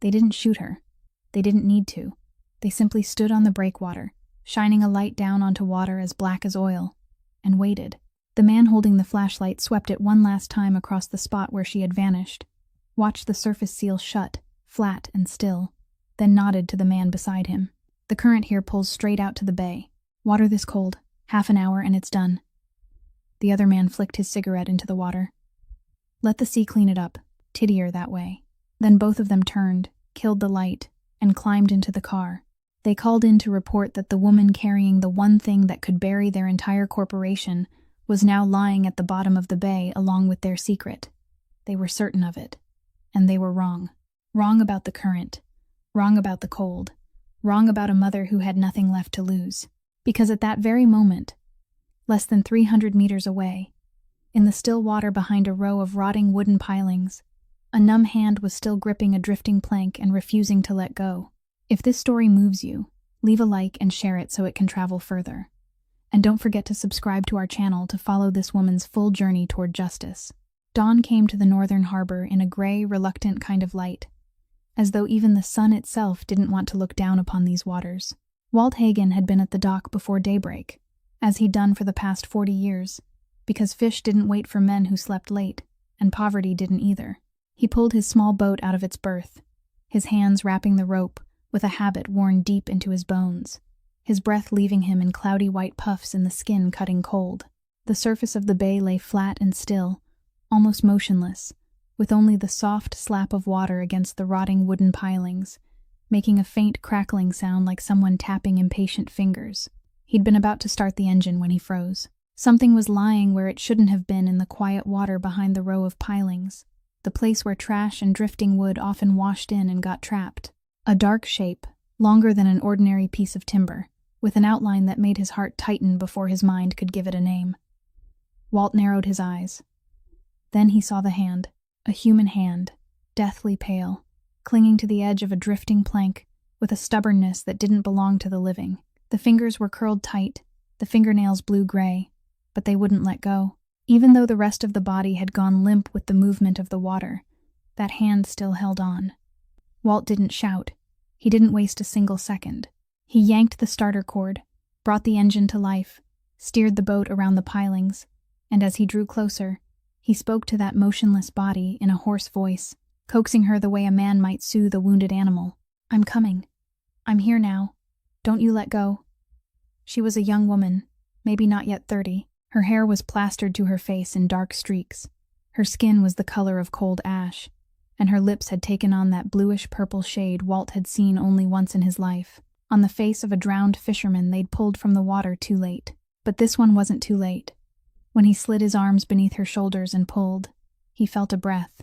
They didn't shoot her. They didn't need to. They simply stood on the breakwater, shining a light down onto water as black as oil, and waited. The man holding the flashlight swept it one last time across the spot where she had vanished, watched the surface seal shut, flat and still, then nodded to the man beside him. The current here pulls straight out to the bay. Water this cold. Half an hour and it's done. The other man flicked his cigarette into the water. Let the sea clean it up. Tittier that way. Then both of them turned, killed the light, and climbed into the car. They called in to report that the woman carrying the one thing that could bury their entire corporation was now lying at the bottom of the bay along with their secret. They were certain of it. And they were wrong. Wrong about the current. Wrong about the cold. Wrong about a mother who had nothing left to lose. Because at that very moment, less than 300 meters away, in the still water behind a row of rotting wooden pilings, a numb hand was still gripping a drifting plank and refusing to let go. If this story moves you, leave a like and share it so it can travel further. And don't forget to subscribe to our channel to follow this woman's full journey toward justice. Dawn came to the northern harbor in a gray, reluctant kind of light, as though even the sun itself didn't want to look down upon these waters. Walt Hagen had been at the dock before daybreak, as he'd done for the past 40 years, because fish didn't wait for men who slept late, and poverty didn't either. He pulled his small boat out of its berth, his hands wrapping the rope with a habit worn deep into his bones, his breath leaving him in cloudy white puffs in the skin cutting cold. The surface of the bay lay flat and still, almost motionless, with only the soft slap of water against the rotting wooden pilings, making a faint crackling sound like someone tapping impatient fingers. He'd been about to start the engine when he froze. Something was lying where it shouldn't have been in the quiet water behind the row of pilings, the place where trash and drifting wood often washed in and got trapped. A dark shape, longer than an ordinary piece of timber, with an outline that made his heart tighten before his mind could give it a name. Walt narrowed his eyes. Then he saw the hand, a human hand, deathly pale, clinging to the edge of a drifting plank with a stubbornness that didn't belong to the living. The fingers were curled tight, the fingernails blue-gray, but they wouldn't let go. Even though the rest of the body had gone limp with the movement of the water, that hand still held on. Walt didn't shout. He didn't waste a single second. He yanked the starter cord, brought the engine to life, steered the boat around the pilings, and as he drew closer, he spoke to that motionless body in a hoarse voice, coaxing her the way a man might soothe a wounded animal. "I'm coming. I'm here now. Don't you let go." She was a young woman, maybe not yet 30. Her hair was plastered to her face in dark streaks. Her skin was the color of cold ash, and her lips had taken on that bluish-purple shade Walt had seen only once in his life. On the face of a drowned fisherman they'd pulled from the water too late. But this one wasn't too late. When he slid his arms beneath her shoulders and pulled, he felt a breath,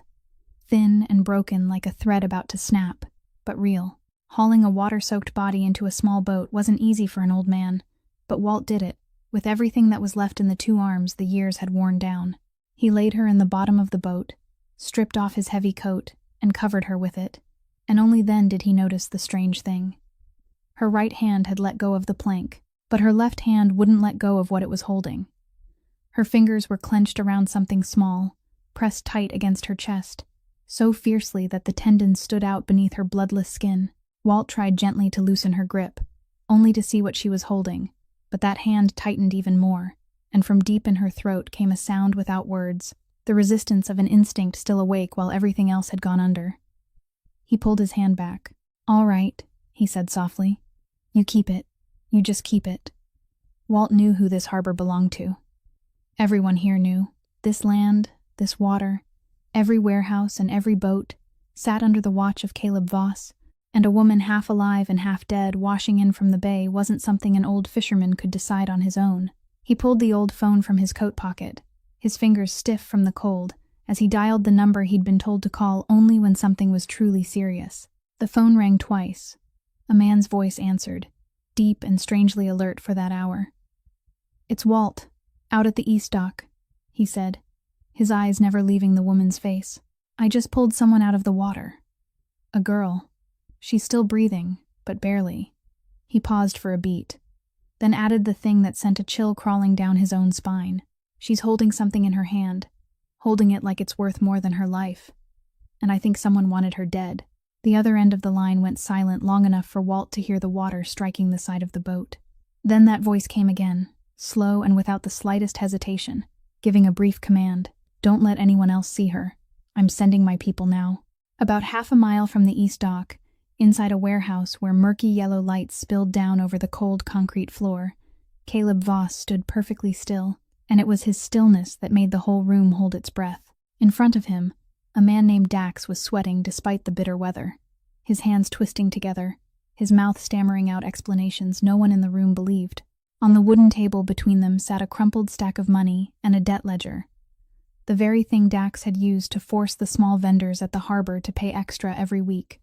thin and broken like a thread about to snap, but real. Hauling a water-soaked body into a small boat wasn't easy for an old man, but Walt did it, with everything that was left in the two arms the years had worn down. He laid her in the bottom of the boat, stripped off his heavy coat, and covered her with it, and only then did he notice the strange thing. Her right hand had let go of the plank, but her left hand wouldn't let go of what it was holding. Her fingers were clenched around something small, pressed tight against her chest, so fiercely that the tendons stood out beneath her bloodless skin. Walt tried gently to loosen her grip, only to see what she was holding, but that hand tightened even more, and from deep in her throat came a sound without words, the resistance of an instinct still awake while everything else had gone under. He pulled his hand back. "All right," he said softly. "You keep it. You just keep it." Walt knew who this harbor belonged to. Everyone here knew. This land, this water, every warehouse and every boat sat under the watch of Caleb Voss, and a woman half alive and half dead washing in from the bay wasn't something an old fisherman could decide on his own. He pulled the old phone from his coat pocket, his fingers stiff from the cold, as he dialed the number he'd been told to call only when something was truly serious. The phone rang twice. A man's voice answered, deep and strangely alert for that hour. "It's Walt, out at the East Dock," he said, his eyes never leaving the woman's face. "I just pulled someone out of the water. A girl. She's still breathing, but barely." He paused for a beat, then added the thing that sent a chill crawling down his own spine. "She's holding something in her hand, holding it like it's worth more than her life. And I think someone wanted her dead." The other end of the line went silent long enough for Walt to hear the water striking the side of the boat. Then that voice came again, slow and without the slightest hesitation, giving a brief command. "Don't let anyone else see her. I'm sending my people now." About half a mile from the east dock, inside a warehouse where murky yellow lights spilled down over the cold concrete floor, Caleb Voss stood perfectly still, and it was his stillness that made the whole room hold its breath. In front of him, a man named Dax was sweating despite the bitter weather, his hands twisting together, his mouth stammering out explanations no one in the room believed. On the wooden table between them sat a crumpled stack of money and a debt ledger, the very thing Dax had used to force the small vendors at the harbor to pay extra every week.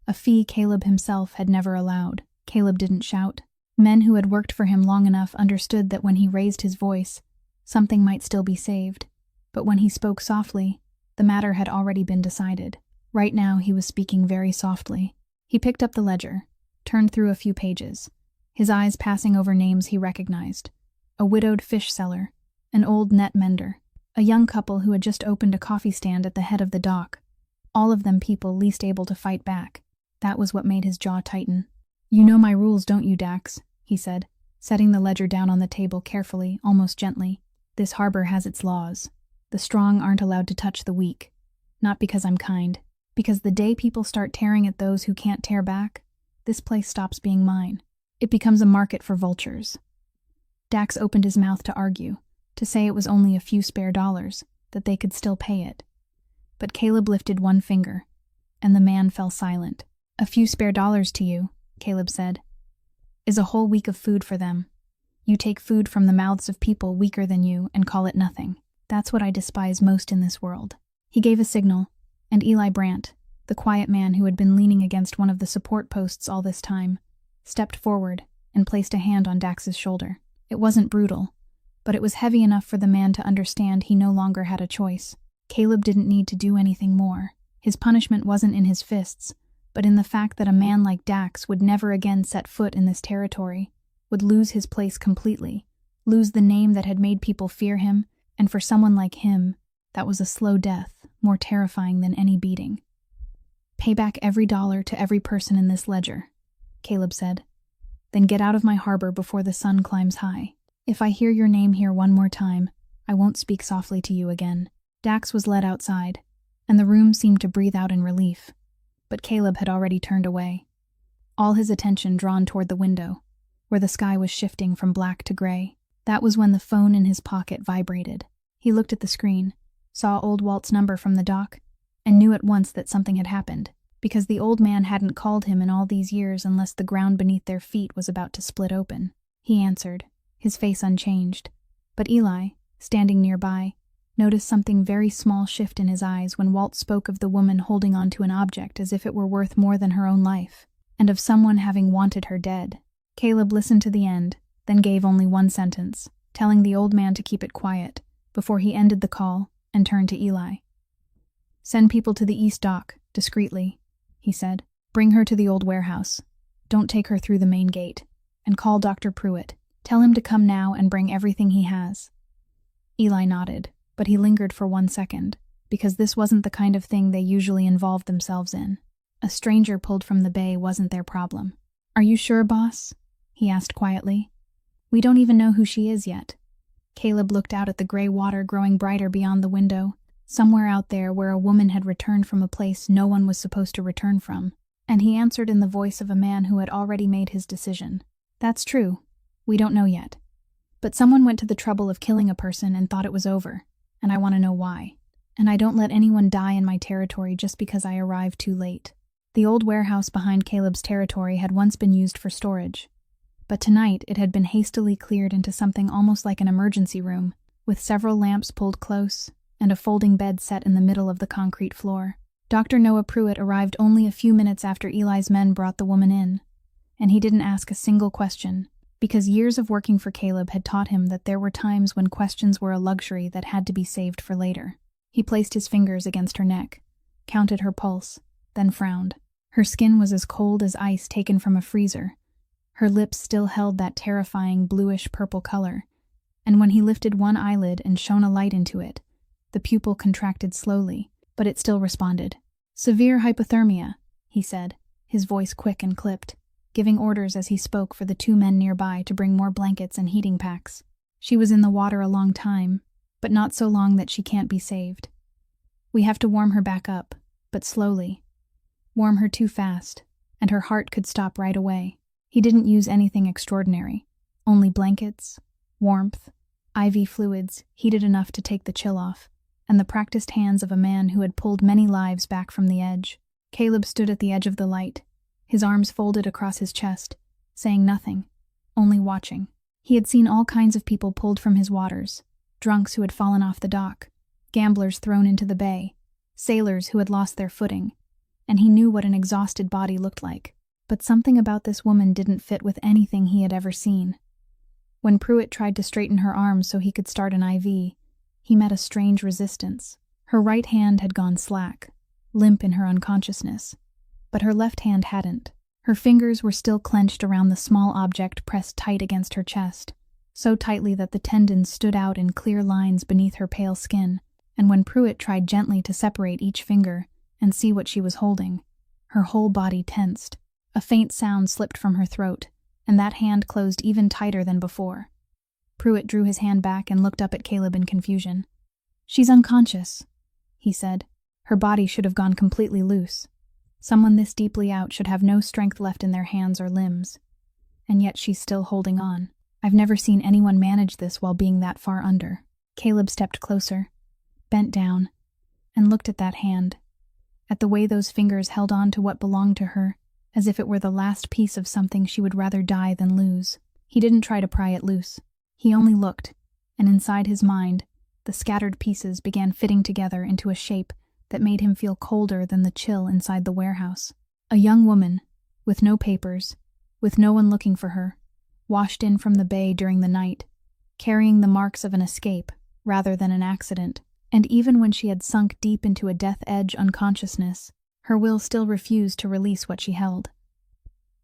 A fee Caleb himself had never allowed. Caleb didn't shout. Men who had worked for him long enough understood that when he raised his voice, something might still be saved. But when he spoke softly, the matter had already been decided. Right now he was speaking very softly. He picked up the ledger, turned through a few pages, his eyes passing over names he recognized. A widowed fish seller, an old net mender, a young couple who had just opened a coffee stand at the head of the dock. All of them people least able to fight back. That was what made his jaw tighten. "You know my rules, don't you, Dax?" he said, setting the ledger down on the table carefully, almost gently. "This harbor has its laws. The strong aren't allowed to touch the weak. Not because I'm kind. Because the day people start tearing at those who can't tear back, this place stops being mine. It becomes a market for vultures." Dax opened his mouth to argue, to say it was only a few spare dollars, that they could still pay it. But Caleb lifted one finger, and the man fell silent. "A few spare dollars to you," Caleb said, "is a whole week of food for them. You take food from the mouths of people weaker than you and call it nothing. That's what I despise most in this world." He gave a signal, and Eli Brandt, the quiet man who had been leaning against one of the support posts all this time, stepped forward and placed a hand on Dax's shoulder. It wasn't brutal, but it was heavy enough for the man to understand he no longer had a choice. Caleb didn't need to do anything more. His punishment wasn't in his fists, but in the fact that a man like Dax would never again set foot in this territory, would lose his place completely, lose the name that had made people fear him, and for someone like him, that was a slow death, more terrifying than any beating. "Pay back every dollar to every person in this ledger," Caleb said. "Then get out of my harbor before the sun climbs high. If I hear your name here one more time, I won't speak softly to you again." Dax was led outside, and the room seemed to breathe out in relief. But Caleb had already turned away, all his attention drawn toward the window, where the sky was shifting from black to gray. That was when the phone in his pocket vibrated. He looked at the screen, saw old Walt's number from the dock, and knew at once that something had happened, because the old man hadn't called him in all these years unless the ground beneath their feet was about to split open. He answered, his face unchanged. But Eli, standing nearby, noticed something very small shift in his eyes when Walt spoke of the woman holding on to an object as if it were worth more than her own life, and of someone having wanted her dead. Caleb listened to the end, then gave only one sentence, telling the old man to keep it quiet, before he ended the call and turned to Eli. "Send people to the east dock, discreetly," he said. "Bring her to the old warehouse. Don't take her through the main gate. And call Dr. Pruitt. Tell him to come now and bring everything he has." Eli nodded, but he lingered for 1 second, because this wasn't the kind of thing they usually involved themselves in. A stranger pulled from the bay wasn't their problem. "Are you sure, boss?" he asked quietly. "We don't even know who she is yet." Caleb looked out at the gray water growing brighter beyond the window, somewhere out there where a woman had returned from a place no one was supposed to return from, and he answered in the voice of a man who had already made his decision. "That's true. We don't know yet. But someone went to the trouble of killing a person and thought it was over, and I want to know why. And I don't let anyone die in my territory just because I arrived too late." The old warehouse behind Caleb's territory had once been used for storage, but tonight it had been hastily cleared into something almost like an emergency room, with several lamps pulled close and a folding bed set in the middle of the concrete floor. Dr. Noah Pruitt arrived only a few minutes after Eli's men brought the woman in, and he didn't ask a single question, because years of working for Caleb had taught him that there were times when questions were a luxury that had to be saved for later. He placed his fingers against her neck, counted her pulse, then frowned. Her skin was as cold as ice taken from a freezer. Her lips still held that terrifying bluish-purple color, and when he lifted one eyelid and shone a light into it, the pupil contracted slowly, but it still responded. "Severe hypothermia," he said, his voice quick and clipped, giving orders as he spoke for the 2 men nearby to bring more blankets and heating packs. She was in the water a long time, but not so long that she can't be saved. We have to warm her back up, but slowly. Warm her too fast, and her heart could stop right away. He didn't use anything extraordinary, only blankets, warmth, IV fluids heated enough to take the chill off, and the practiced hands of a man who had pulled many lives back from the edge. Caleb stood at the edge of the light, his arms folded across his chest, saying nothing, only watching. He had seen all kinds of people pulled from his waters, drunks who had fallen off the dock, gamblers thrown into the bay, sailors who had lost their footing, and he knew what an exhausted body looked like. But something about this woman didn't fit with anything he had ever seen. When Pruitt tried to straighten her arms so he could start an IV, he met a strange resistance. Her right hand had gone slack, limp in her unconsciousness, but her left hand hadn't. Her fingers were still clenched around the small object pressed tight against her chest, so tightly that the tendons stood out in clear lines beneath her pale skin, and when Pruitt tried gently to separate each finger and see what she was holding, her whole body tensed. A faint sound slipped from her throat, and that hand closed even tighter than before. Pruitt drew his hand back and looked up at Caleb in confusion. "She's unconscious," he said. "Her body should have gone completely loose. Someone this deeply out should have no strength left in their hands or limbs. And yet she's still holding on. I've never seen anyone manage this while being that far under." Caleb stepped closer, bent down, and looked at that hand, at the way those fingers held on to what belonged to her, as if it were the last piece of something she would rather die than lose. He didn't try to pry it loose. He only looked, and inside his mind, the scattered pieces began fitting together into a shape that made him feel colder than the chill inside the warehouse. A young woman, with no papers, with no one looking for her, washed in from the bay during the night, carrying the marks of an escape rather than an accident, and even when she had sunk deep into a death-edge unconsciousness, her will still refused to release what she held.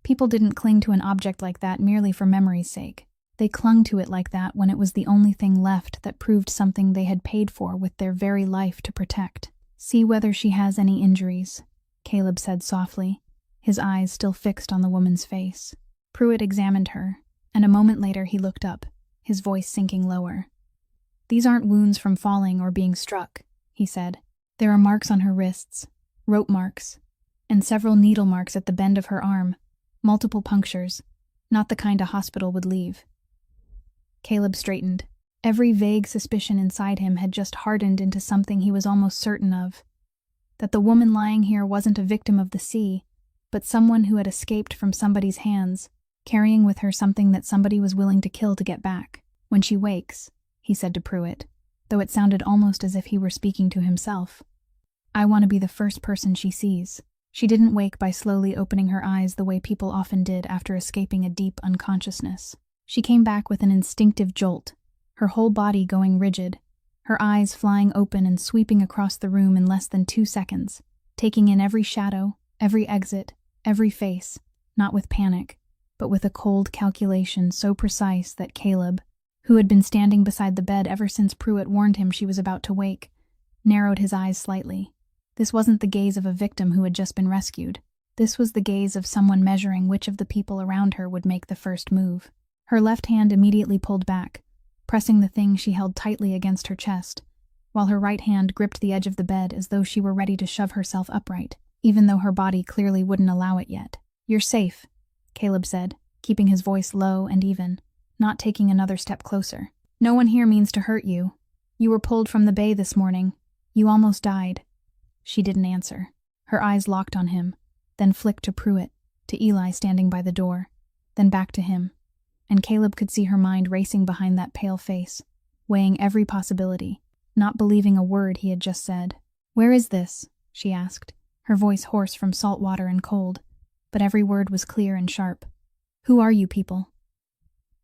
People didn't cling to an object like that merely for memory's sake. They clung to it like that when it was the only thing left that proved something they had paid for with their very life to protect. "See whether she has any injuries," Caleb said softly, his eyes still fixed on the woman's face. Pruitt examined her, and a moment later he looked up, his voice sinking lower. "These aren't wounds from falling or being struck," he said. "There are marks on her wrists, rope marks, and several needle marks at the bend of her arm, multiple punctures, not the kind a hospital would leave." Caleb straightened. Every vague suspicion inside him had just hardened into something he was almost certain of. That the woman lying here wasn't a victim of the sea, but someone who had escaped from somebody's hands, carrying with her something that somebody was willing to kill to get back. "When she wakes," he said to Pruitt, though it sounded almost as if he were speaking to himself, "I want to be the first person she sees." She didn't wake by slowly opening her eyes the way people often did after escaping a deep unconsciousness. She came back with an instinctive jolt, her whole body going rigid, her eyes flying open and sweeping across the room in less than 2 seconds, taking in every shadow, every exit, every face, not with panic, but with a cold calculation so precise that Caleb, who had been standing beside the bed ever since Pruitt warned him she was about to wake, narrowed his eyes slightly. This wasn't the gaze of a victim who had just been rescued. This was the gaze of someone measuring which of the people around her would make the first move. Her left hand immediately pulled back, pressing the thing she held tightly against her chest, while her right hand gripped the edge of the bed as though she were ready to shove herself upright, even though her body clearly wouldn't allow it yet. "You're safe," Caleb said, keeping his voice low and even, not taking another step closer. "No one here means to hurt you. You were pulled from the bay this morning. You almost died." She didn't answer. Her eyes locked on him, then flicked to Pruitt, to Eli standing by the door, then back to him. And Caleb could see her mind racing behind that pale face, weighing every possibility, not believing a word he had just said. "Where is this?" she asked, her voice hoarse from salt water and cold, but every word was clear and sharp. "Who are you people?"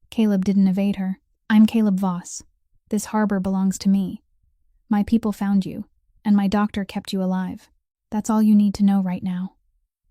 Caleb didn't evade her. "I'm Caleb Voss. This harbor belongs to me. My people found you, and my doctor kept you alive. That's all you need to know right now."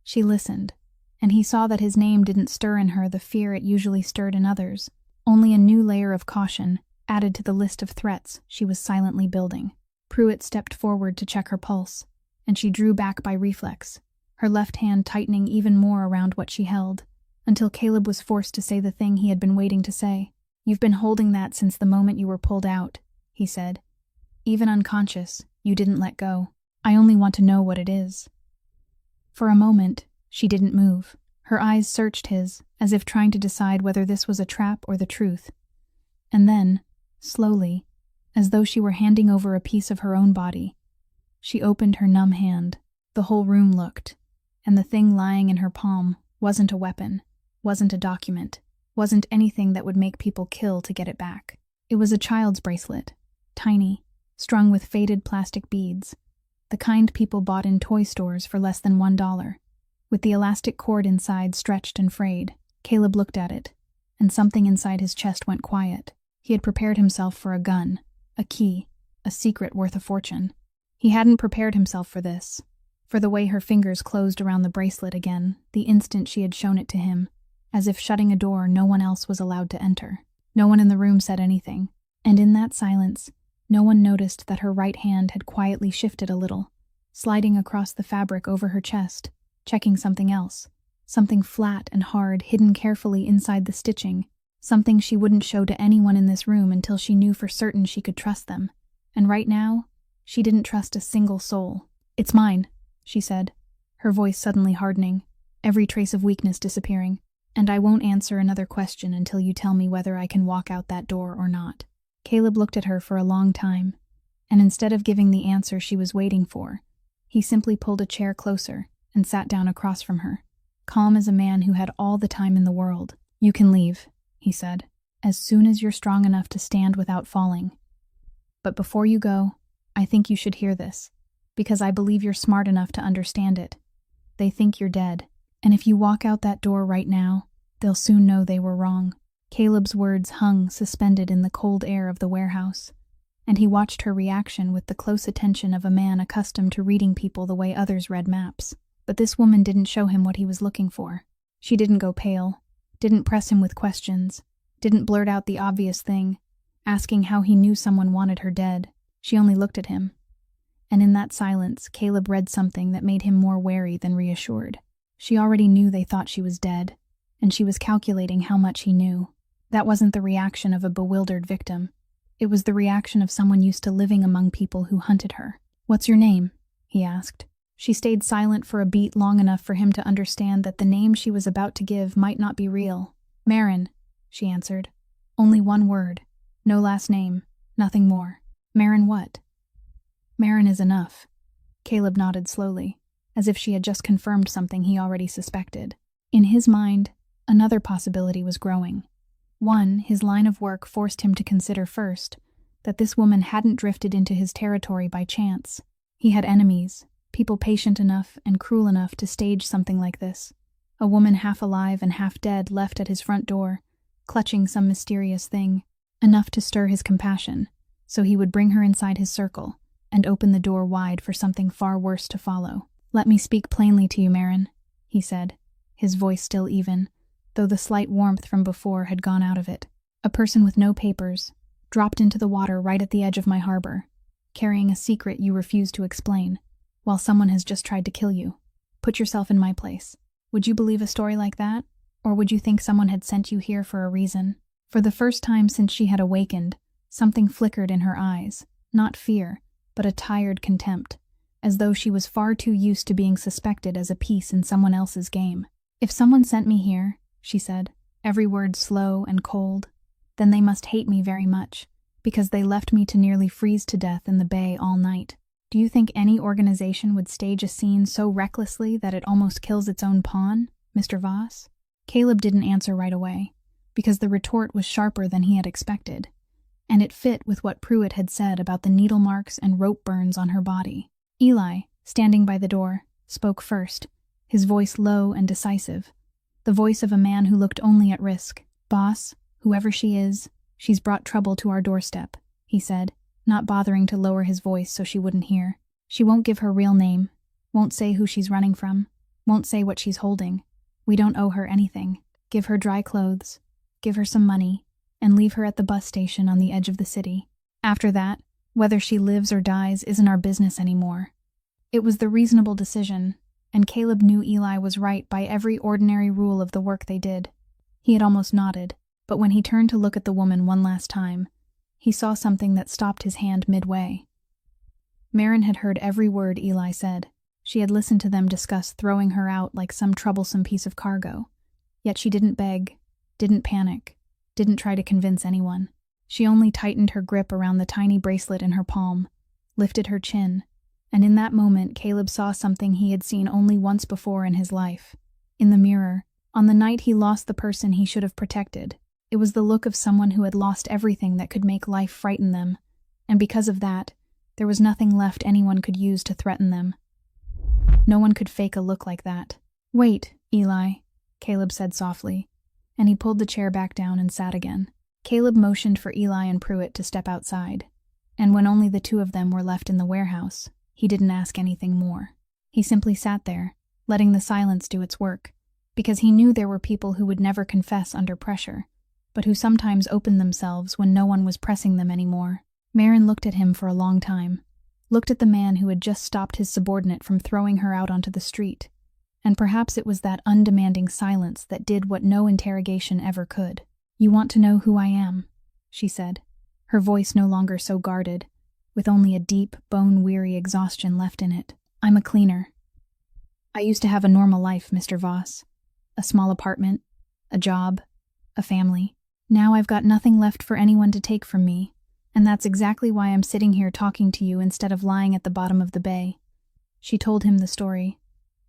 She listened, and he saw that his name didn't stir in her the fear it usually stirred in others, only a new layer of caution added to the list of threats she was silently building. Pruitt stepped forward to check her pulse, and she drew back by reflex, her left hand tightening even more around what she held, until Caleb was forced to say the thing he had been waiting to say. "You've been holding that since the moment you were pulled out," he said. "Even unconscious, you didn't let go. I only want to know what it is." For a moment, she didn't move. Her eyes searched his, as if trying to decide whether this was a trap or the truth. And then, slowly, as though she were handing over a piece of her own body, she opened her numb hand. The whole room looked, and the thing lying in her palm wasn't a weapon, wasn't a document, wasn't anything that would make people kill to get it back. It was a child's bracelet, tiny, strung with faded plastic beads, the kind people bought in toy stores for less than $1. With the elastic cord inside stretched and frayed, Caleb looked at it, and something inside his chest went quiet. He had prepared himself for a gun, a key, a secret worth a fortune. He hadn't prepared himself for this, for the way her fingers closed around the bracelet again the instant she had shown it to him, as if shutting a door no one else was allowed to enter. No one in the room said anything, and in that silence, no one noticed that her right hand had quietly shifted a little, sliding across the fabric over her chest, checking something else, something flat and hard hidden carefully inside the stitching, something she wouldn't show to anyone in this room until she knew for certain she could trust them. And right now, she didn't trust a single soul. "It's mine," she said, her voice suddenly hardening, every trace of weakness disappearing. "And I won't answer another question until you tell me whether I can walk out that door or not." Caleb looked at her for a long time, and instead of giving the answer she was waiting for, he simply pulled a chair closer and sat down across from her, calm as a man who had all the time in the world. "You can leave," he said, "as soon as you're strong enough to stand without falling. But before you go, I think you should hear this, because I believe you're smart enough to understand it. They think you're dead, and if you walk out that door right now, they'll soon know they were wrong." Caleb's words hung suspended in the cold air of the warehouse, and he watched her reaction with the close attention of a man accustomed to reading people the way others read maps. But this woman didn't show him what he was looking for. She didn't go pale, didn't press him with questions, didn't blurt out the obvious thing, asking how he knew someone wanted her dead. She only looked at him. And in that silence, Caleb read something that made him more wary than reassured. She already knew they thought she was dead, and she was calculating how much he knew. That wasn't the reaction of a bewildered victim. It was the reaction of someone used to living among people who hunted her. "What's your name?" he asked. She stayed silent for a beat long enough for him to understand that the name she was about to give might not be real. "Marin," she answered. "Only one word. No last name. Nothing more." "Marin what?" "Marin is enough." Caleb nodded slowly, as if she had just confirmed something he already suspected. In his mind, another possibility was growing. One, his line of work forced him to consider first, that this woman hadn't drifted into his territory by chance. He had enemies, people patient enough and cruel enough to stage something like this. A woman half alive and half dead left at his front door, clutching some mysterious thing, enough to stir his compassion, so he would bring her inside his circle and open the door wide for something far worse to follow. "Let me speak plainly to you, Marin," he said, his voice still even, though the slight warmth from before had gone out of it. "A person with no papers dropped into the water right at the edge of my harbor, carrying a secret you refuse to explain, while someone has just tried to kill you. Put yourself in my place. Would you believe a story like that? Or would you think someone had sent you here for a reason?" For the first time since she had awakened, something flickered in her eyes, not fear, but a tired contempt, as though she was far too used to being suspected as a piece in someone else's game. "If someone sent me here," she said, every word slow and cold, "then they must hate me very much, because they left me to nearly freeze to death in the bay all night. Do you think any organization would stage a scene so recklessly that it almost kills its own pawn, Mr. Voss?" Caleb didn't answer right away, because the retort was sharper than he had expected, and it fit with what Pruitt had said about the needle marks and rope burns on her body. Eli, standing by the door, spoke first, his voice low and decisive, the voice of a man who looked only at risk. "Boss, whoever she is, she's brought trouble to our doorstep," he said, not bothering to lower his voice so she wouldn't hear. "She won't give her real name, won't say who she's running from, won't say what she's holding. We don't owe her anything. Give her dry clothes, give her some money, and leave her at the bus station on the edge of the city. After that, whether she lives or dies isn't our business anymore." It was the reasonable decision, and Caleb knew Eli was right by every ordinary rule of the work they did. He had almost nodded, but when he turned to look at the woman one last time, he saw something that stopped his hand midway. Marin had heard every word Eli said. She had listened to them discuss throwing her out like some troublesome piece of cargo. Yet she didn't beg, didn't panic, didn't try to convince anyone. She only tightened her grip around the tiny bracelet in her palm, lifted her chin, and in that moment Caleb saw something he had seen only once before in his life. In the mirror, on the night he lost the person he should have protected, it was the look of someone who had lost everything that could make life frighten them, and because of that, there was nothing left anyone could use to threaten them. No one could fake a look like that. "Wait, Eli," Caleb said softly, and he pulled the chair back down and sat again. Caleb motioned for Eli and Pruitt to step outside, and when only the two of them were left in the warehouse, he didn't ask anything more. He simply sat there, letting the silence do its work, because he knew there were people who would never confess under pressure, but who sometimes opened themselves when no one was pressing them anymore. Marin looked at him for a long time, looked at the man who had just stopped his subordinate from throwing her out onto the street, and perhaps it was that undemanding silence that did what no interrogation ever could. "You want to know who I am," she said, her voice no longer so guarded, with only a deep, bone-weary exhaustion left in it. "I'm a cleaner. I used to have a normal life, Mr. Voss. A small apartment, a job, a family. Now I've got nothing left for anyone to take from me, and that's exactly why I'm sitting here talking to you instead of lying at the bottom of the bay." She told him the story,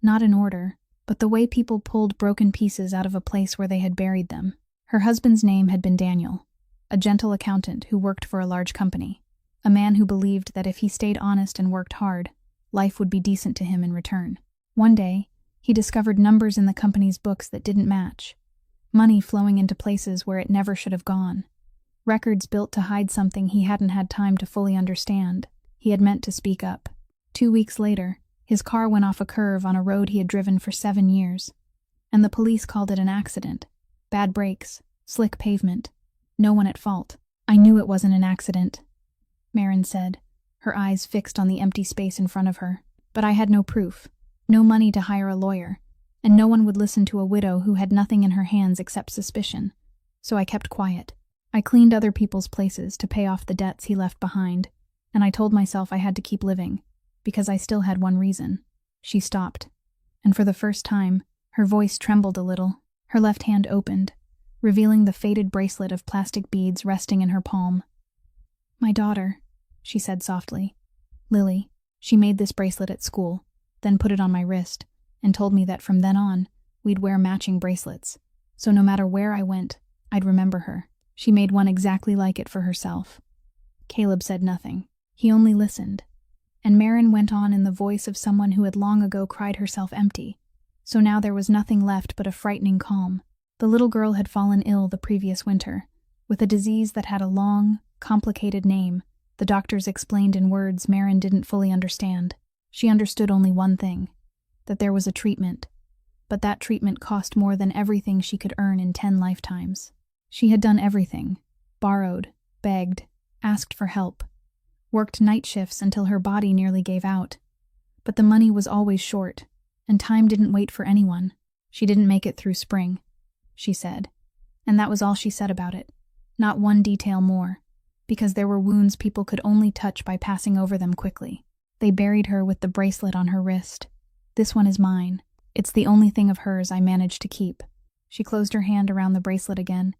not in order, but the way people pulled broken pieces out of a place where they had buried them. Her husband's name had been Daniel, a gentle accountant who worked for a large company, a man who believed that if he stayed honest and worked hard, life would be decent to him in return. One day, he discovered numbers in the company's books that didn't match, money flowing into places where it never should have gone, records built to hide something he hadn't had time to fully understand. He had meant to speak up. 2 weeks later, his car went off a curve on a road he had driven for 7 years, and the police called it an accident. Bad brakes, slick pavement, no one at fault. "I knew it wasn't an accident," Marin said, her eyes fixed on the empty space in front of her. "But I had no proof, no money to hire a lawyer, and no one would listen to a widow who had nothing in her hands except suspicion. So I kept quiet. I cleaned other people's places to pay off the debts he left behind, and I told myself I had to keep living, because I still had one reason." She stopped, and for the first time, her voice trembled a little. Her left hand opened, revealing the faded bracelet of plastic beads resting in her palm. "My daughter," she said softly. "Lily. She made this bracelet at school, then put it on my wrist, and told me that from then on, we'd wear matching bracelets, so no matter where I went, I'd remember her. She made one exactly like it for herself." Caleb said nothing. He only listened, and Marin went on in the voice of someone who had long ago cried herself empty, so now there was nothing left but a frightening calm. The little girl had fallen ill the previous winter, with a disease that had a long, complicated name. The doctors explained in words Marin didn't fully understand. She understood only one thing, that there was a treatment, but that treatment cost more than everything she could earn in 10 lifetimes. She had done everything, borrowed, begged, asked for help, worked night shifts until her body nearly gave out. But the money was always short, and time didn't wait for anyone. She didn't make it through spring, she said, and that was all she said about it. Not one detail more, because there were wounds people could only touch by passing over them quickly. They buried her with the bracelet on her wrist. "This one is mine. It's the only thing of hers I managed to keep." She closed her hand around the bracelet again,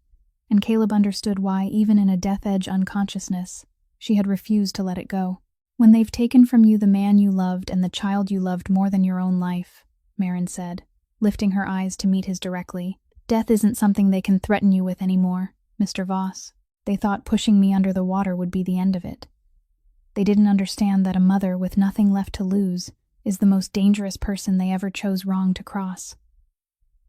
and Caleb understood why, even in a death-edge unconsciousness, she had refused to let it go. "When they've taken from you the man you loved and the child you loved more than your own life," Marin said, lifting her eyes to meet his directly, "death isn't something they can threaten you with anymore, Mr. Voss. They thought pushing me under the water would be the end of it. They didn't understand that a mother with nothing left to lose is the most dangerous person they ever chose wrong to cross.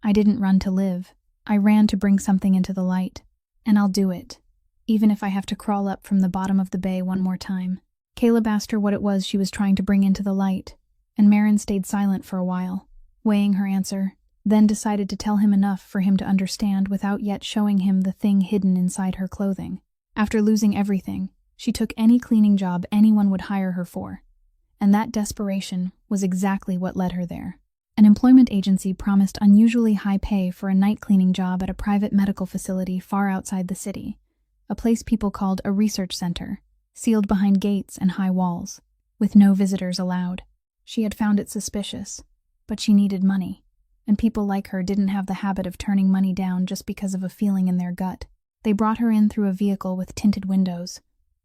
I didn't run to live. I ran to bring something into the light, and I'll do it, even if I have to crawl up from the bottom of the bay one more time." Caleb asked her what it was she was trying to bring into the light, and Marin stayed silent for a while, weighing her answer, then decided to tell him enough for him to understand without yet showing him the thing hidden inside her clothing. After losing everything, she took any cleaning job anyone would hire her for, and that desperation was exactly what led her there. An employment agency promised unusually high pay for a night cleaning job at a private medical facility far outside the city, a place people called a research center, sealed behind gates and high walls, with no visitors allowed. She had found it suspicious, but she needed money, and people like her didn't have the habit of turning money down just because of a feeling in their gut. They brought her in through a vehicle with tinted windows,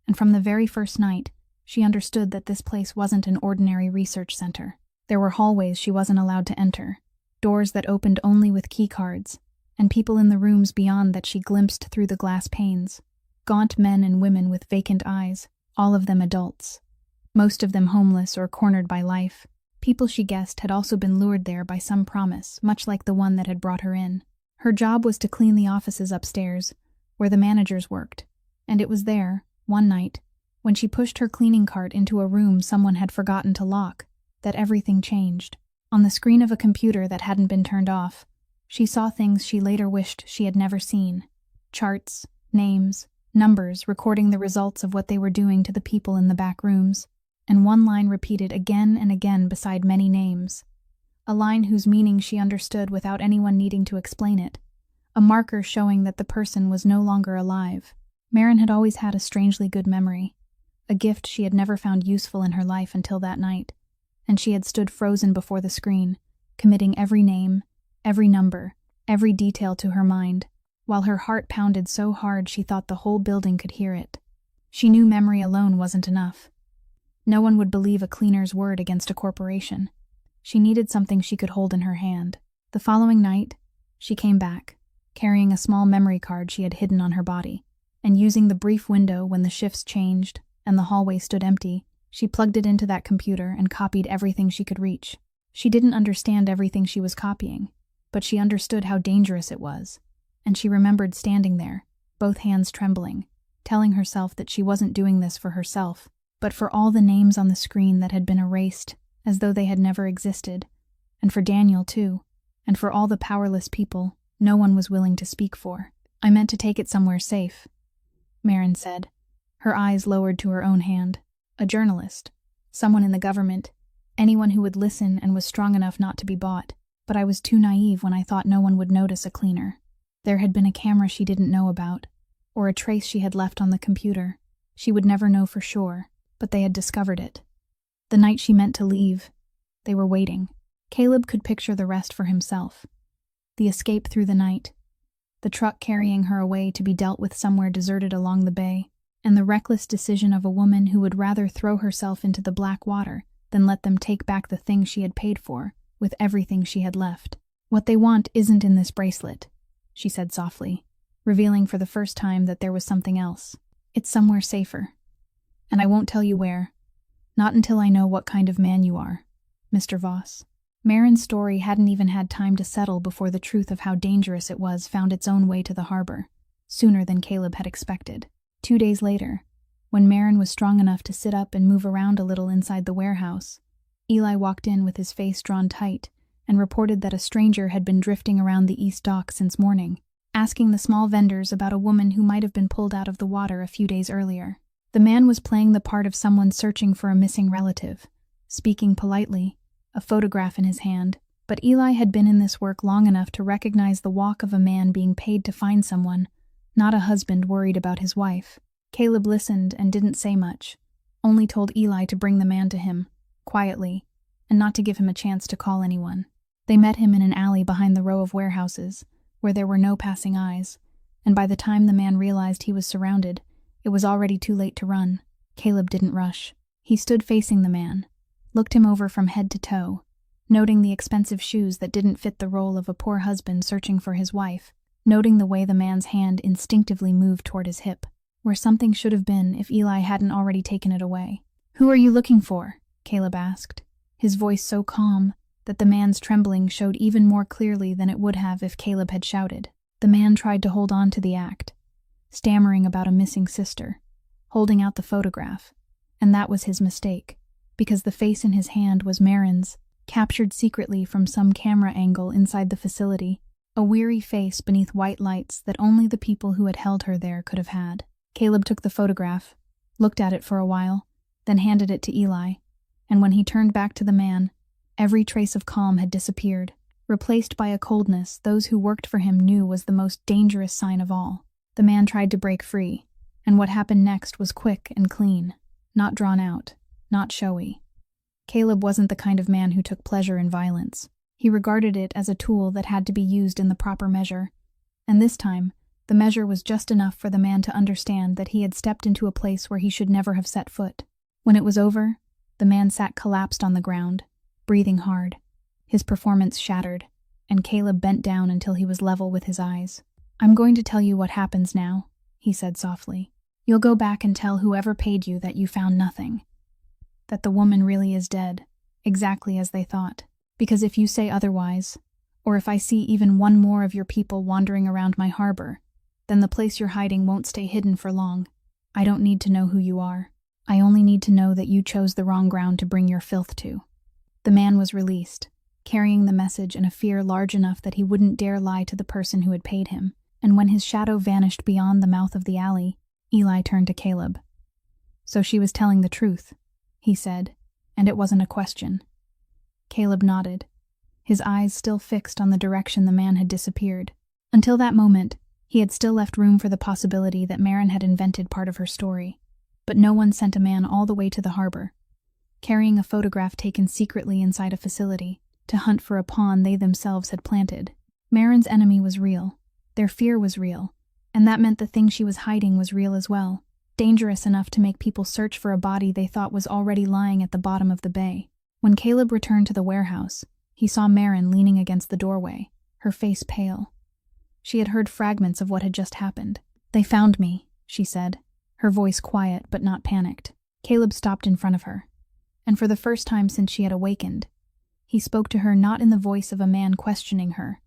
and from the very first night, she understood that this place wasn't an ordinary research center. There were hallways she wasn't allowed to enter, doors that opened only with key cards, and people in the rooms beyond that she glimpsed through the glass panes. Gaunt men and women with vacant eyes, all of them adults. Most of them homeless or cornered by life. People she guessed had also been lured there by some promise, much like the one that had brought her in. Her job was to clean the offices upstairs, where the managers worked, and it was there, one night, when she pushed her cleaning cart into a room someone had forgotten to lock, that everything changed. On the screen of a computer that hadn't been turned off, she saw things she later wished she had never seen. Charts, names, numbers recording the results of what they were doing to the people in the back rooms, and one line repeated again and again beside many names. A line whose meaning she understood without anyone needing to explain it. A marker showing that the person was no longer alive. Marin had always had a strangely good memory, a gift she had never found useful in her life until that night, and she had stood frozen before the screen, committing every name, every number, every detail to her mind, while her heart pounded so hard she thought the whole building could hear it. She knew memory alone wasn't enough. No one would believe a cleaner's word against a corporation. She needed something she could hold in her hand. The following night, she came back, carrying a small memory card she had hidden on her body, and using the brief window when the shifts changed and the hallway stood empty, she plugged it into that computer and copied everything she could reach. She didn't understand everything she was copying, but she understood how dangerous it was, and she remembered standing there, both hands trembling, telling herself that she wasn't doing this for herself, but for all the names on the screen that had been erased as though they had never existed, and for Daniel too, and for all the powerless people no one was willing to speak for. "I meant to take it somewhere safe," Marin said, her eyes lowered to her own hand. "A journalist, someone in the government, anyone who would listen and was strong enough not to be bought. But I was too naive when I thought no one would notice a cleaner. There had been a camera she didn't know about, or a trace she had left on the computer. She would never know for sure, but they had discovered it. The night she meant to leave, they were waiting. Caleb could picture the rest for himself. The escape through the night, the truck carrying her away to be dealt with somewhere deserted along the bay, and the reckless decision of a woman who would rather throw herself into the black water than let them take back the thing she had paid for, with everything she had left. "What they want isn't in this bracelet," she said softly, revealing for the first time that there was something else. "It's somewhere safer. And I won't tell you where. Not until I know what kind of man you are, Mr. Voss." Marin's story hadn't even had time to settle before the truth of how dangerous it was found its own way to the harbor, sooner than Caleb had expected. 2 days later, when Marin was strong enough to sit up and move around a little inside the warehouse, Eli walked in with his face drawn tight and reported that a stranger had been drifting around the East Dock since morning, asking the small vendors about a woman who might have been pulled out of the water a few days earlier. The man was playing the part of someone searching for a missing relative, speaking politely, a photograph in his hand, but Eli had been in this work long enough to recognize the walk of a man being paid to find someone, not a husband worried about his wife. Caleb listened and didn't say much, only told Eli to bring the man to him, quietly, and not to give him a chance to call anyone. They met him in an alley behind the row of warehouses, where there were no passing eyes, and by the time the man realized he was surrounded, it was already too late to run. Caleb didn't rush. He stood facing the man, looked him over from head to toe, noting the expensive shoes that didn't fit the role of a poor husband searching for his wife, noting the way the man's hand instinctively moved toward his hip, where something should have been if Eli hadn't already taken it away. "Who are you looking for?" Caleb asked, his voice so calm that the man's trembling showed even more clearly than it would have if Caleb had shouted. The man tried to hold on to the act, stammering about a missing sister, holding out the photograph, and that was his mistake, because the face in his hand was Marin's, captured secretly from some camera angle inside the facility, a weary face beneath white lights that only the people who had held her there could have had. Caleb took the photograph, looked at it for a while, then handed it to Eli, and when he turned back to the man, Every trace of calm had disappeared, replaced by a coldness those who worked for him knew was the most dangerous sign of all. The man tried to break free, and what happened next was quick and clean, not drawn out, not showy. Caleb wasn't the kind of man who took pleasure in violence. He regarded it as a tool that had to be used in the proper measure, and this time, the measure was just enough for the man to understand that he had stepped into a place where he should never have set foot. When it was over, the man sat collapsed on the ground, breathing hard, his performance shattered, and Caleb bent down until he was level with his eyes. "I'm going to tell you what happens now," he said softly. "You'll go back and tell whoever paid you that you found nothing, that the woman really is dead, exactly as they thought. Because if you say otherwise, or if I see even one more of your people wandering around my harbor, then the place you're hiding won't stay hidden for long. I don't need to know who you are. I only need to know that you chose the wrong ground to bring your filth to." The man was released, carrying the message and a fear large enough that he wouldn't dare lie to the person who had paid him, and when his shadow vanished beyond the mouth of the alley, Eli turned to Caleb. "So she was telling the truth," he said, and it wasn't a question. Caleb nodded, his eyes still fixed on the direction the man had disappeared. Until that moment, he had still left room for the possibility that Maren had invented part of her story. But no one sent a man all the way to the harbor, carrying a photograph taken secretly inside a facility, to hunt for a pawn they themselves had planted. Maren's enemy was real, their fear was real, and that meant the thing she was hiding was real as well, dangerous enough to make people search for a body they thought was already lying at the bottom of the bay. When Caleb returned to the warehouse, he saw Maren leaning against the doorway, her face pale. She had heard fragments of what had just happened. "They found me," she said, her voice quiet but not panicked. Caleb stopped in front of her, and for the first time since she had awakened, he spoke to her not in the voice of a man questioning her,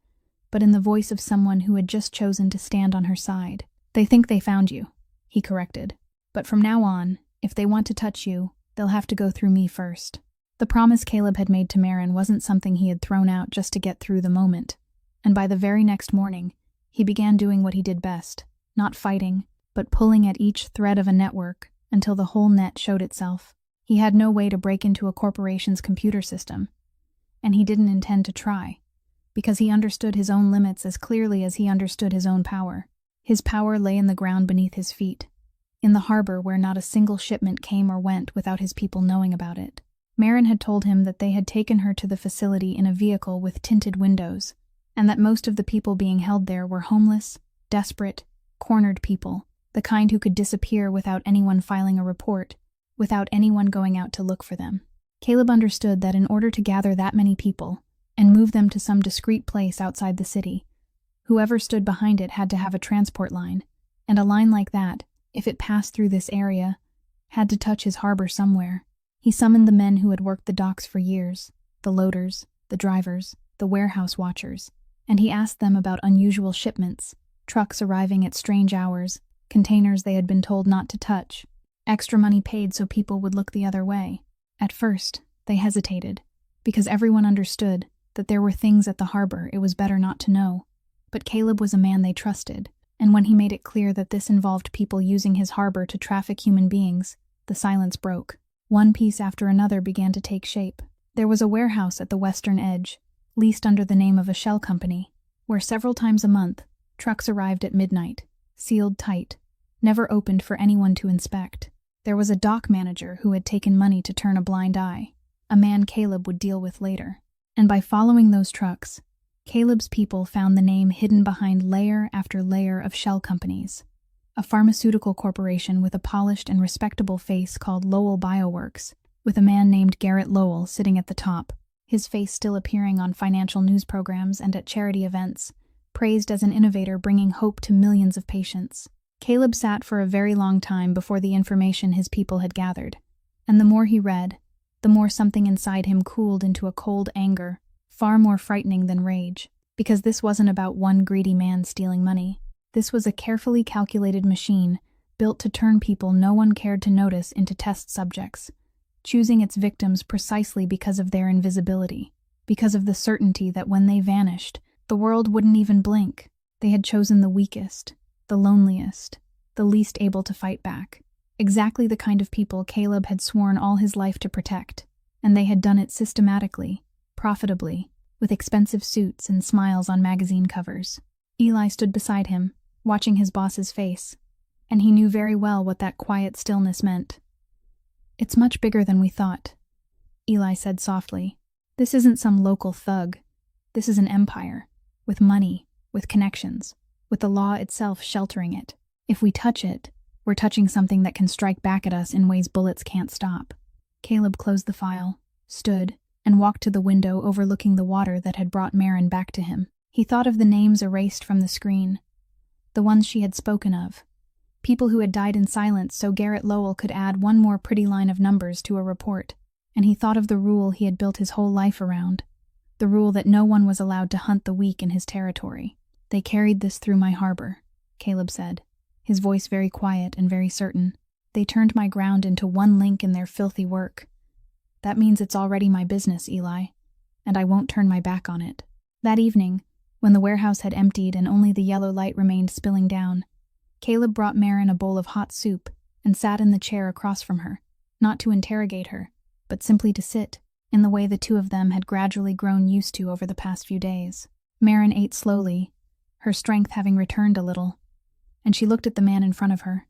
but in the voice of someone who had just chosen to stand on her side. "They think they found you," he corrected. "But from now on, if they want to touch you, they'll have to go through me first." The promise Caleb had made to Maren wasn't something he had thrown out just to get through the moment, and by the very next morning, he began doing what he did best, not fighting, but pulling at each thread of a network until the whole net showed itself. He had no way to break into a corporation's computer system, and he didn't intend to try, because he understood his own limits as clearly as he understood his own power. His power lay in the ground beneath his feet, in the harbor where not a single shipment came or went without his people knowing about it. Maren had told him that they had taken her to the facility in a vehicle with tinted windows, and that most of the people being held there were homeless, desperate, cornered people, the kind who could disappear without anyone filing a report, without anyone going out to look for them. Caleb understood that in order to gather that many people and move them to some discreet place outside the city, whoever stood behind it had to have a transport line, and a line like that, if it passed through this area, had to touch his harbor somewhere. He summoned the men who had worked the docks for years, the loaders, the drivers, the warehouse watchers, and he asked them about unusual shipments, trucks arriving at strange hours, containers they had been told not to touch, extra money paid so people would look the other way. At first, they hesitated, because everyone understood that there were things at the harbor it was better not to know. But Caleb was a man they trusted, and when he made it clear that this involved people using his harbor to traffic human beings, the silence broke. One piece after another began to take shape. There was a warehouse at the western edge, leased under the name of a shell company, where several times a month, trucks arrived at midnight, sealed tight, never opened for anyone to inspect. There was a dock manager who had taken money to turn a blind eye, a man Caleb would deal with later. And by following those trucks, Caleb's people found the name hidden behind layer after layer of shell companies. A pharmaceutical corporation with a polished and respectable face called Lowell Bioworks, with a man named Garrett Lowell sitting at the top, his face still appearing on financial news programs and at charity events, praised as an innovator bringing hope to millions of patients. Caleb sat for a very long time before the information his people had gathered, and the more he read, the more something inside him cooled into a cold anger, far more frightening than rage, because this wasn't about one greedy man stealing money. This was a carefully calculated machine, built to turn people no one cared to notice into test subjects, choosing its victims precisely because of their invisibility, because of the certainty that when they vanished, the world wouldn't even blink. They had chosen the weakest, the loneliest, the least able to fight back. Exactly the kind of people Caleb had sworn all his life to protect, and they had done it systematically, profitably, with expensive suits and smiles on magazine covers. Eli stood beside him, watching his boss's face, and he knew very well what that quiet stillness meant. "It's much bigger than we thought," Eli said softly. "This isn't some local thug. This is an empire, with money, with connections, with the law itself sheltering it. If we touch it, we're touching something that can strike back at us in ways bullets can't stop." Caleb closed the file, stood, and walked to the window overlooking the water that had brought Marin back to him. He thought of the names erased from the screen, the ones she had spoken of, people who had died in silence so Garrett Lowell could add one more pretty line of numbers to a report. And he thought of the rule he had built his whole life around, the rule that no one was allowed to hunt the weak in his territory. "They carried this through my harbor," Caleb said, his voice very quiet and very certain. "They turned my ground into one link in their filthy work. That means it's already my business, Eli, and I won't turn my back on it." That evening, when the warehouse had emptied and only the yellow light remained spilling down, Caleb brought Marin a bowl of hot soup and sat in the chair across from her, not to interrogate her, but simply to sit, in the way the two of them had gradually grown used to over the past few days. Marin ate slowly, her strength having returned a little, and she looked at the man in front of her,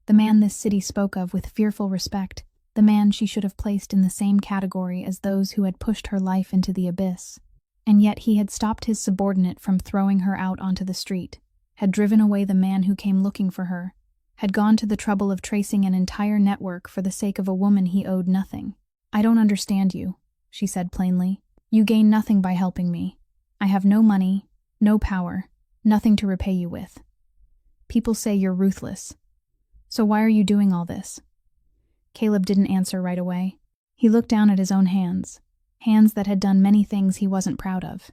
the man this city spoke of with fearful respect, the man she should have placed in the same category as those who had pushed her life into the abyss. And yet he had stopped his subordinate from throwing her out onto the street, had driven away the man who came looking for her, had gone to the trouble of tracing an entire network for the sake of a woman he owed nothing. "I don't understand you," she said plainly. "You gain nothing by helping me. I have no money, no power, nothing to repay you with. People say you're ruthless. So why are you doing all this?" Caleb didn't answer right away. He looked down at his own hands that had done many things he wasn't proud of.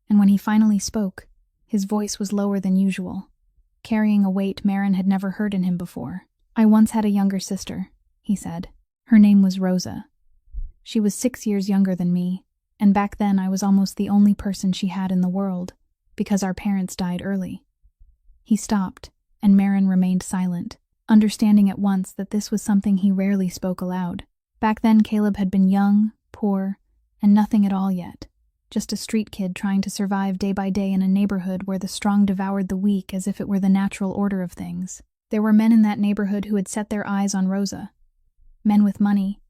And when he finally spoke, his voice was lower than usual, carrying a weight Marin had never heard in him before. "I once had a younger sister," he said. "Her name was Rosa. She was 6 years younger than me, and back then I was almost the only person she had in the world, because our parents died early." He stopped, and Marin remained silent, understanding at once that this was something he rarely spoke aloud. Back then Caleb had been young, poor, and nothing at all yet, just a street kid trying to survive day by day in a neighborhood where the strong devoured the weak as if it were the natural order of things. There were men in that neighborhood who had set their eyes on Rosa. Men with money,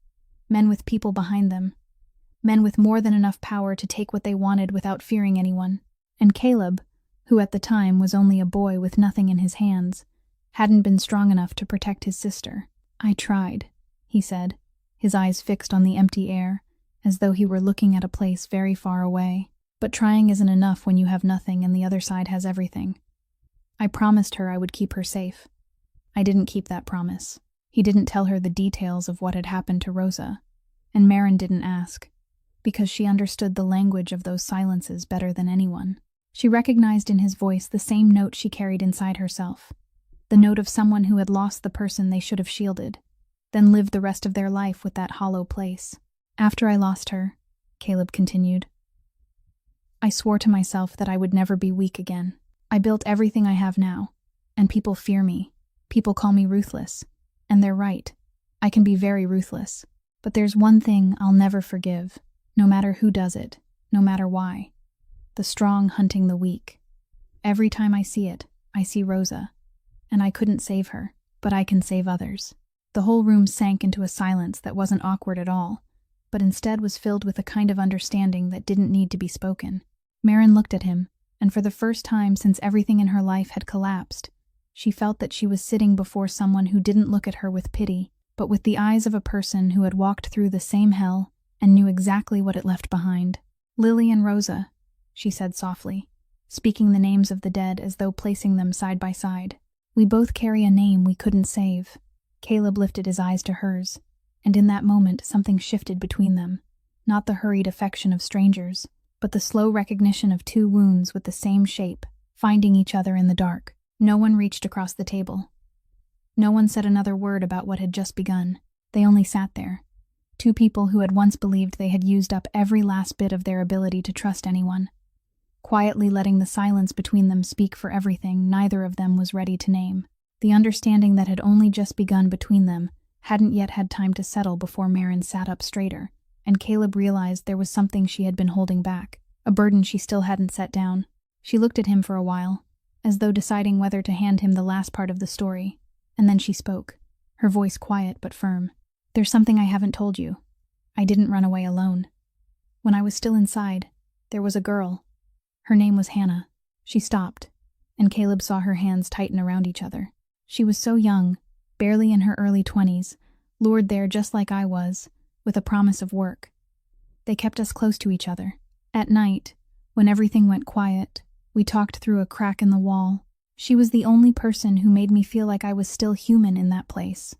men with people behind them, men with more than enough power to take what they wanted without fearing anyone. And Caleb, who at the time was only a boy with nothing in his hands, hadn't been strong enough to protect his sister. "I tried," he said, his eyes fixed on the empty air, as though he were looking at a place very far away. "But trying isn't enough when you have nothing and the other side has everything. I promised her I would keep her safe. I didn't keep that promise." He didn't tell her the details of what had happened to Rosa, and Marin didn't ask, because she understood the language of those silences better than anyone. She recognized in his voice the same note she carried inside herself, the note of someone who had lost the person they should have shielded, then lived the rest of their life with that hollow place. "After I lost her," Caleb continued, "I swore to myself that I would never be weak again. I built everything I have now, and people fear me. People call me ruthless, and they're right. I can be very ruthless. But there's one thing I'll never forgive, no matter who does it, no matter why. The strong hunting the weak. Every time I see it, I see Rosa, and I couldn't save her, but I can save others." The whole room sank into a silence that wasn't awkward at all, but instead was filled with a kind of understanding that didn't need to be spoken. Marin looked at him, and for the first time since everything in her life had collapsed, she felt that she was sitting before someone who didn't look at her with pity, but with the eyes of a person who had walked through the same hell and knew exactly what it left behind. "Lily and Rosa," she said softly, speaking the names of the dead as though placing them side by side. "We both carry a name we couldn't save." Caleb lifted his eyes to hers, and in that moment something shifted between them, not the hurried affection of strangers, but the slow recognition of two wounds with the same shape, finding each other in the dark. No one reached across the table. No one said another word about what had just begun. They only sat there, two people who had once believed they had used up every last bit of their ability to trust anyone. Quietly letting the silence between them speak for everything neither of them was ready to name. The understanding that had only just begun between them hadn't yet had time to settle before Marin sat up straighter, and Caleb realized there was something she had been holding back, a burden she still hadn't set down. She looked at him for a while, as though deciding whether to hand him the last part of the story, and then she spoke, her voice quiet but firm. "There's something I haven't told you. I didn't run away alone. When I was still inside, there was a girl. Her name was Hannah." She stopped, and Caleb saw her hands tighten around each other. She was so young, barely in her early 20s, lured there just like I was, with a promise of work. They kept us close to each other. At night, when everything went quiet, we talked through a crack in the wall. She was the only person who made me feel like I was still human in that place.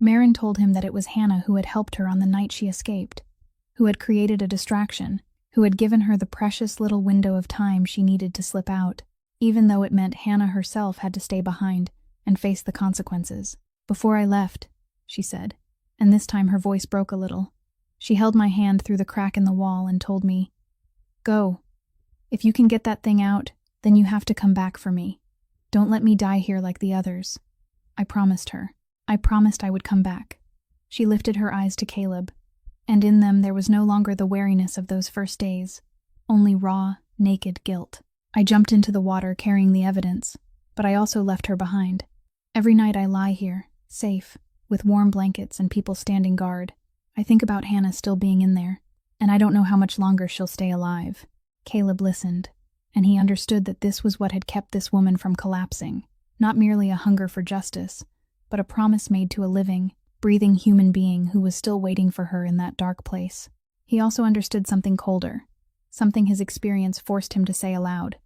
Marin told him that it was Hannah who had helped her on the night she escaped, who had created a distraction, who had given her the precious little window of time she needed to slip out, even though it meant Hannah herself had to stay behind and face the consequences. "Before I left," she said, and this time her voice broke a little. She held my hand through the crack in the wall and told me, "Go. If you can get that thing out, then you have to come back for me. Don't let me die here like the others." I promised her. I promised I would come back. She lifted her eyes to Caleb, and in them there was no longer the wariness of those first days, only raw, naked guilt. I jumped into the water carrying the evidence, but I also left her behind. Every night I lie here, safe, with warm blankets and people standing guard. I think about Hannah still being in there, and I don't know how much longer she'll stay alive. Caleb listened, and he understood that this was what had kept this woman from collapsing, not merely a hunger for justice, but a promise made to a living, breathing human being who was still waiting for her in that dark place. He also understood something colder, something his experience forced him to say aloud.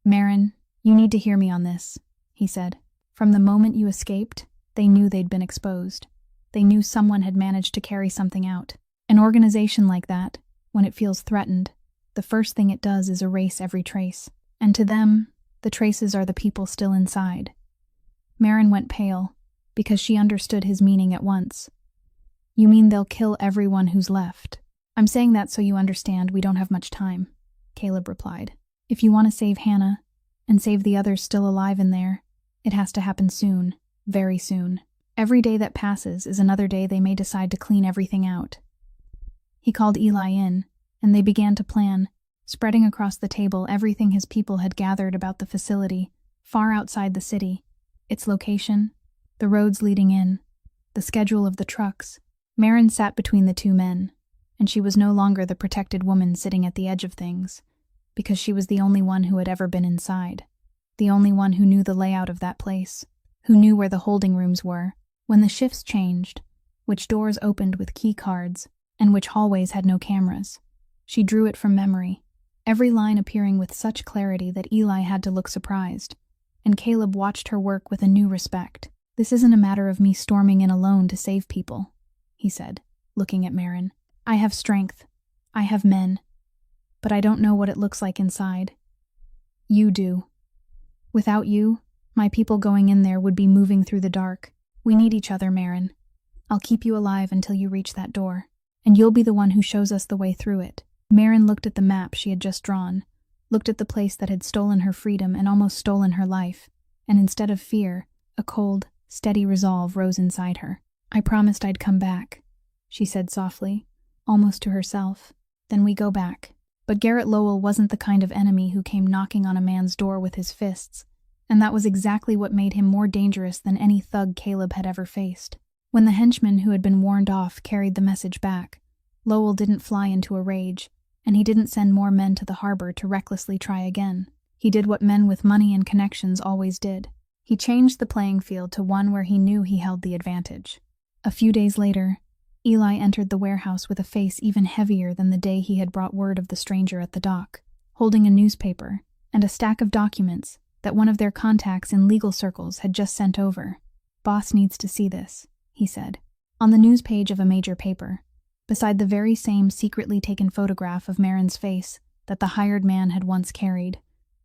"Marin, you need to hear me on this," he said. "From the moment you escaped, they knew they'd been exposed. They knew someone had managed to carry something out. An organization like that, when it feels threatened, the first thing it does is erase every trace. And to them, the traces are the people still inside." Marin went pale, because she understood his meaning at once. "You mean they'll kill everyone who's left?" "I'm saying that so you understand we don't have much time," Caleb replied. "If you want to save Hannah, and save the others still alive in there, it has to happen soon, very soon. Every day that passes is another day they may decide to clean everything out." He called Eli in, and they began to plan, spreading across the table everything his people had gathered about the facility, far outside the city, its location, the roads leading in, the schedule of the trucks. Marin sat between the two men, and she was no longer the protected woman sitting at the edge of things, because she was the only one who had ever been inside, the only one who knew the layout of that place, who knew where the holding rooms were, when the shifts changed, which doors opened with key cards, and which hallways had no cameras. She drew it from memory, every line appearing with such clarity that Eli had to look surprised, and Caleb watched her work with a new respect. "This isn't a matter of me storming in alone to save people," he said, looking at Marin. "I have strength. I have men. But I don't know what it looks like inside. You do. Without you, my people going in there would be moving through the dark. We need each other, Marin. I'll keep you alive until you reach that door, and you'll be the one who shows us the way through it." Marin looked at the map she had just drawn, looked at the place that had stolen her freedom and almost stolen her life, and instead of fear, a cold, steady resolve rose inside her. "I promised I'd come back," she said softly, almost to herself. "Then we go back." But Garrett Lowell wasn't the kind of enemy who came knocking on a man's door with his fists, and that was exactly what made him more dangerous than any thug Caleb had ever faced. When the henchman who had been warned off carried the message back, Lowell didn't fly into a rage, and he didn't send more men to the harbor to recklessly try again. He did what men with money and connections always did. He changed the playing field to one where he knew he held the advantage. A few days later, Eli entered the warehouse with a face even heavier than the day he had brought word of the stranger at the dock, holding a newspaper and a stack of documents that one of their contacts in legal circles had just sent over. "Boss needs to see this," he said. On the news page of a major paper, beside the very same secretly taken photograph of Marin's face that the hired man had once carried,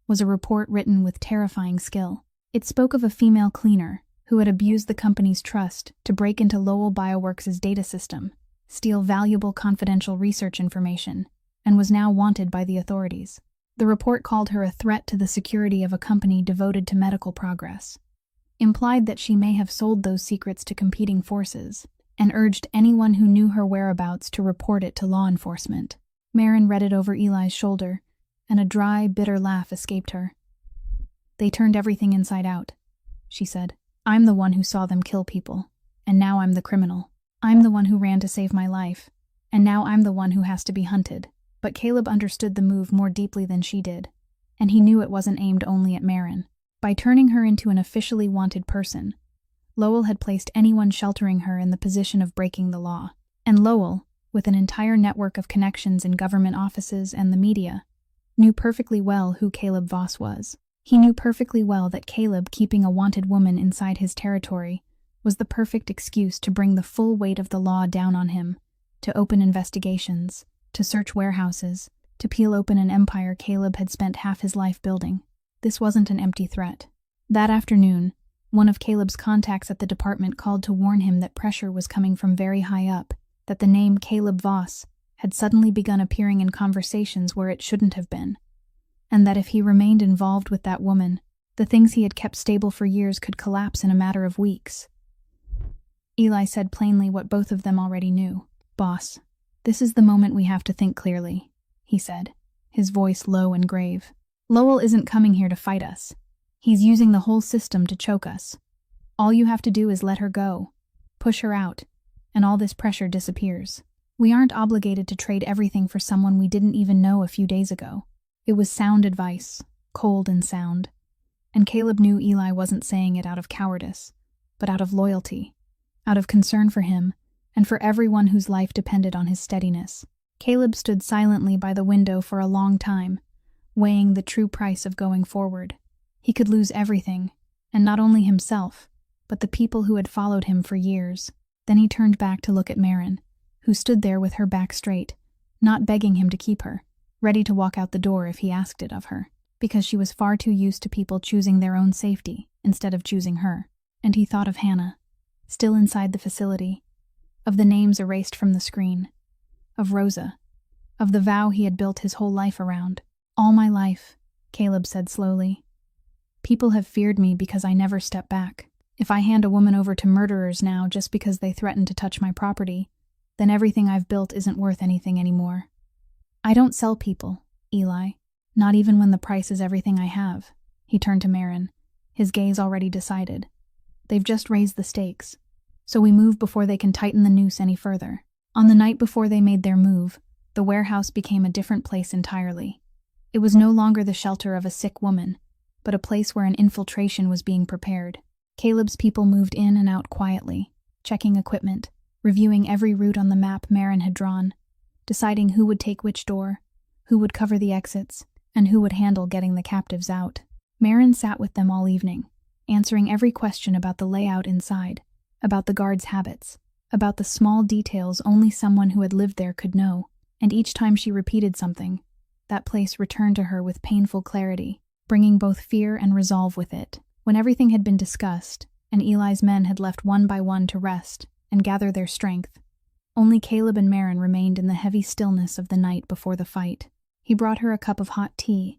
was a report written with terrifying skill. It spoke of a female cleaner who had abused the company's trust to break into Lowell Bioworks' data system, steal valuable confidential research information, and was now wanted by the authorities. The report called her a threat to the security of a company devoted to medical progress, implied that she may have sold those secrets to competing forces, and urged anyone who knew her whereabouts to report it to law enforcement. Marin read it over Eli's shoulder, and a dry, bitter laugh escaped her. "They turned everything inside out," she said. "I'm the one who saw them kill people, and now I'm the criminal. I'm the one who ran to save my life, and now I'm the one who has to be hunted." But Caleb understood the move more deeply than she did, and he knew it wasn't aimed only at Marin. By turning her into an officially wanted person, Lowell had placed anyone sheltering her in the position of breaking the law. And Lowell, with an entire network of connections in government offices and the media, knew perfectly well who Caleb Voss was. He knew perfectly well that Caleb keeping a wanted woman inside his territory was the perfect excuse to bring the full weight of the law down on him, to open investigations, to search warehouses, to peel open an empire Caleb had spent half his life building. This wasn't an empty threat. That afternoon, one of Caleb's contacts at the department called to warn him that pressure was coming from very high up, that the name Caleb Voss had suddenly begun appearing in conversations where it shouldn't have been, and that if he remained involved with that woman, the things he had kept stable for years could collapse in a matter of weeks. Eli said plainly what both of them already knew. "Boss, this is the moment we have to think clearly," he said, his voice low and grave. "Lowell isn't coming here to fight us. He's using the whole system to choke us. All you have to do is let her go, push her out, and all this pressure disappears. We aren't obligated to trade everything for someone we didn't even know a few days ago." It was sound advice, cold and sound, and Caleb knew Eli wasn't saying it out of cowardice, but out of loyalty, out of concern for him and for everyone whose life depended on his steadiness. Caleb stood silently by the window for a long time, weighing the true price of going forward. He could lose everything, and not only himself, but the people who had followed him for years. Then he turned back to look at Marin, who stood there with her back straight, not begging him to keep her, ready to walk out the door if he asked it of her, because she was far too used to people choosing their own safety instead of choosing her. And he thought of Hannah, still inside the facility, of the names erased from the screen, of Rosa, of the vow he had built his whole life around. "All my life," Caleb said slowly, "people have feared me because I never step back. If I hand a woman over to murderers now just because they threaten to touch my property, then everything I've built isn't worth anything anymore. I don't sell people, Eli, not even when the price is everything I have." He turned to Marin, his gaze already decided. "They've just raised the stakes, so we move before they can tighten the noose any further." On the night before they made their move, the warehouse became a different place entirely. It was no longer the shelter of a sick woman, but a place where an infiltration was being prepared. Caleb's people moved in and out quietly, checking equipment, reviewing every route on the map Marin had drawn, deciding who would take which door, who would cover the exits, and who would handle getting the captives out. Marin sat with them all evening, answering every question about the layout inside, about the guards' habits, about the small details only someone who had lived there could know, and each time she repeated something, that place returned to her with painful clarity, bringing both fear and resolve with it. When everything had been discussed, and Eli's men had left one by one to rest and gather their strength, only Caleb and Marin remained in the heavy stillness of the night before the fight. He brought her a cup of hot tea,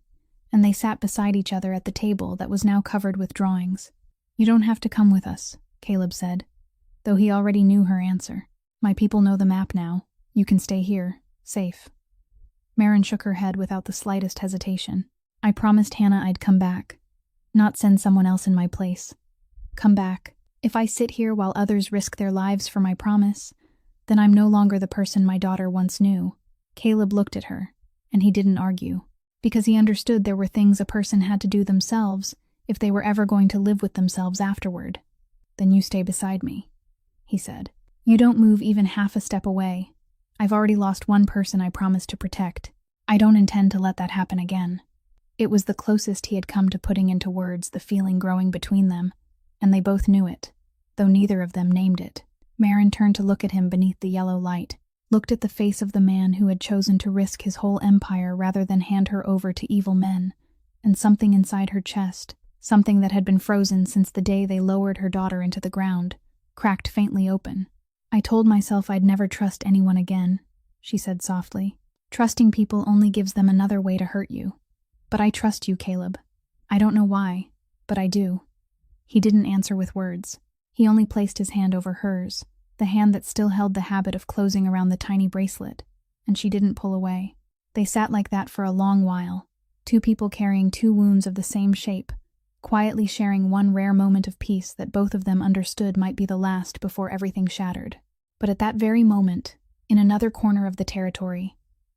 and they sat beside each other at the table that was now covered with drawings. "You don't have to come with us," Caleb said, though he already knew her answer. "My people know the map now. You can stay here, safe." Marin shook her head without the slightest hesitation. "I promised Hannah I'd come back, not send someone else in my place. Come back. If I sit here while others risk their lives for my promise, then I'm no longer the person my daughter once knew." Caleb looked at her, and he didn't argue, because he understood there were things a person had to do themselves if they were ever going to live with themselves afterward. "Then you stay beside me," he said. "You don't move even half a step away. I've already lost one person I promised to protect. I don't intend to let that happen again." It was the closest he had come to putting into words the feeling growing between them, and they both knew it, though neither of them named it. Marin turned to look at him beneath the yellow light, looked at the face of the man who had chosen to risk his whole empire rather than hand her over to evil men, and something inside her chest, something that had been frozen since the day they lowered her daughter into the ground, cracked faintly open. "I told myself I'd never trust anyone again," she said softly. "Trusting people only gives them another way to hurt you. But I trust you, Caleb. I don't know why, but I do." He didn't answer with words. He only placed his hand over hers, the hand that still held the habit of closing around the tiny bracelet, and she didn't pull away. They sat like that for a long while, two people carrying two wounds of the same shape, quietly sharing one rare moment of peace that both of them understood might be the last before everything shattered. But at that very moment, in another corner of the territory,